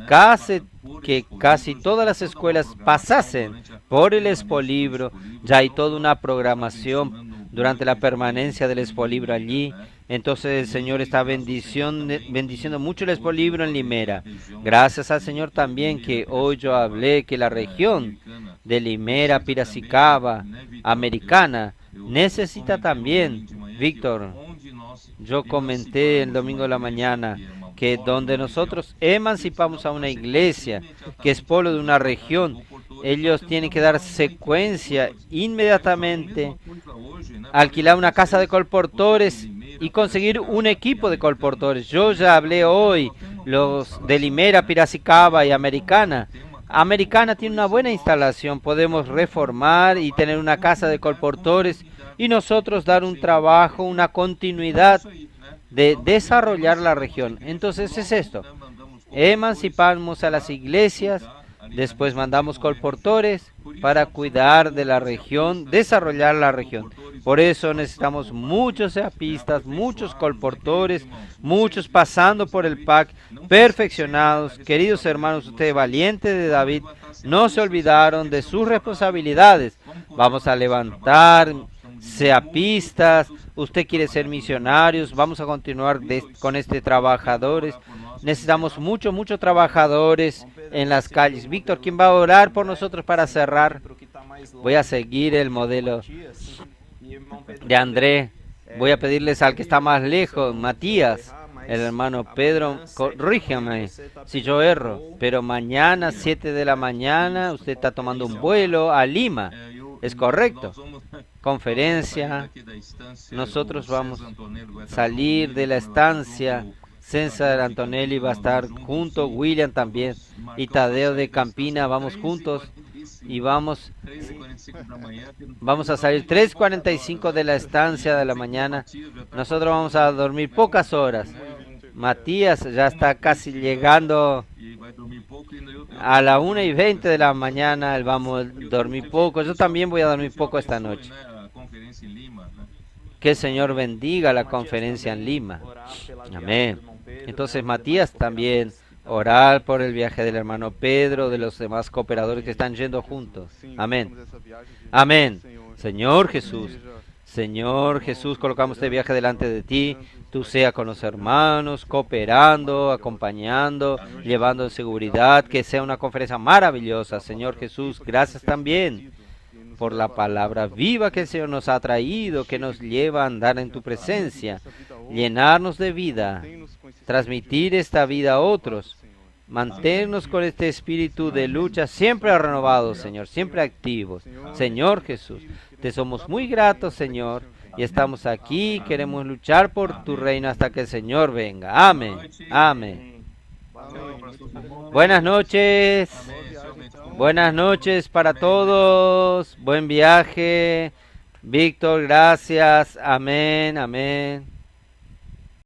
casi todas las escuelas pasasen por el Expolibro. Ya hay toda una programación durante la permanencia del Expolibro allí. Entonces el Señor está bendiciendo mucho el Expolibro en Limera. Gracias al Señor también que hoy yo hablé que la región de Limera, Piracicaba, Americana, necesita también, Víctor, yo comenté el domingo de la mañana, que donde nosotros emancipamos a una iglesia que es pueblo de una región, ellos tienen que dar secuencia inmediatamente, alquilar una casa de colportores y conseguir un equipo de colportores. Yo ya hablé hoy, los de Limera, Piracicaba y Americana. Americana tiene una buena instalación, podemos reformar y tener una casa de colportores y nosotros dar un trabajo, una continuidad de desarrollar la región. Entonces es esto, emancipamos a las iglesias, después mandamos colportores para cuidar de la región, desarrollar la región. Por eso necesitamos muchos seapistas, muchos colportores, muchos pasando por el PAC, perfeccionados. Queridos hermanos, ustedes valientes de David, no se olvidaron de sus responsabilidades. Vamos a levantar seapistas, usted quiere ser misionarios, vamos a continuar con trabajadores. Necesitamos muchos trabajadores en las calles. Víctor, ¿quién va a orar por nosotros para cerrar? Voy a seguir el modelo de André. Voy a pedirles al que está más lejos, Matías, el hermano Pedro, corrígame si yo erro, pero mañana 7 de la mañana usted está tomando un vuelo a Lima. ¿Es correcto? Conferencia. Nosotros vamos a salir de la estancia. César Antonelli va a estar junto, William también, y Tadeo de Campina, vamos juntos y vamos a salir 3:45 de la estancia de la mañana. Nosotros vamos a dormir pocas horas. Matías ya está casi llegando a la 1:20 de la mañana, él vamos a dormir poco. Yo también voy a dormir poco esta noche. Que el Señor bendiga la conferencia en Lima. Amén. Entonces Matías también, orar por el viaje del hermano Pedro, de los demás cooperadores que están yendo juntos. Amén. Amén. Señor Jesús, colocamos este viaje delante de ti. Tú sea con los hermanos, cooperando, acompañando, llevando seguridad, que sea una conferencia maravillosa. Señor Jesús, gracias también por la palabra viva que el Señor nos ha traído, que nos lleva a andar en tu presencia, llenarnos de vida, transmitir esta vida a otros, mantenernos con este espíritu de lucha siempre renovado, Señor, siempre activos. Señor Jesús, te somos muy gratos, Señor, y estamos aquí, queremos luchar por tu reino hasta que el Señor venga. Amén. Amén. Buenas noches. Buenas noches para todos. Buen viaje. Víctor, gracias. Amén. Amén.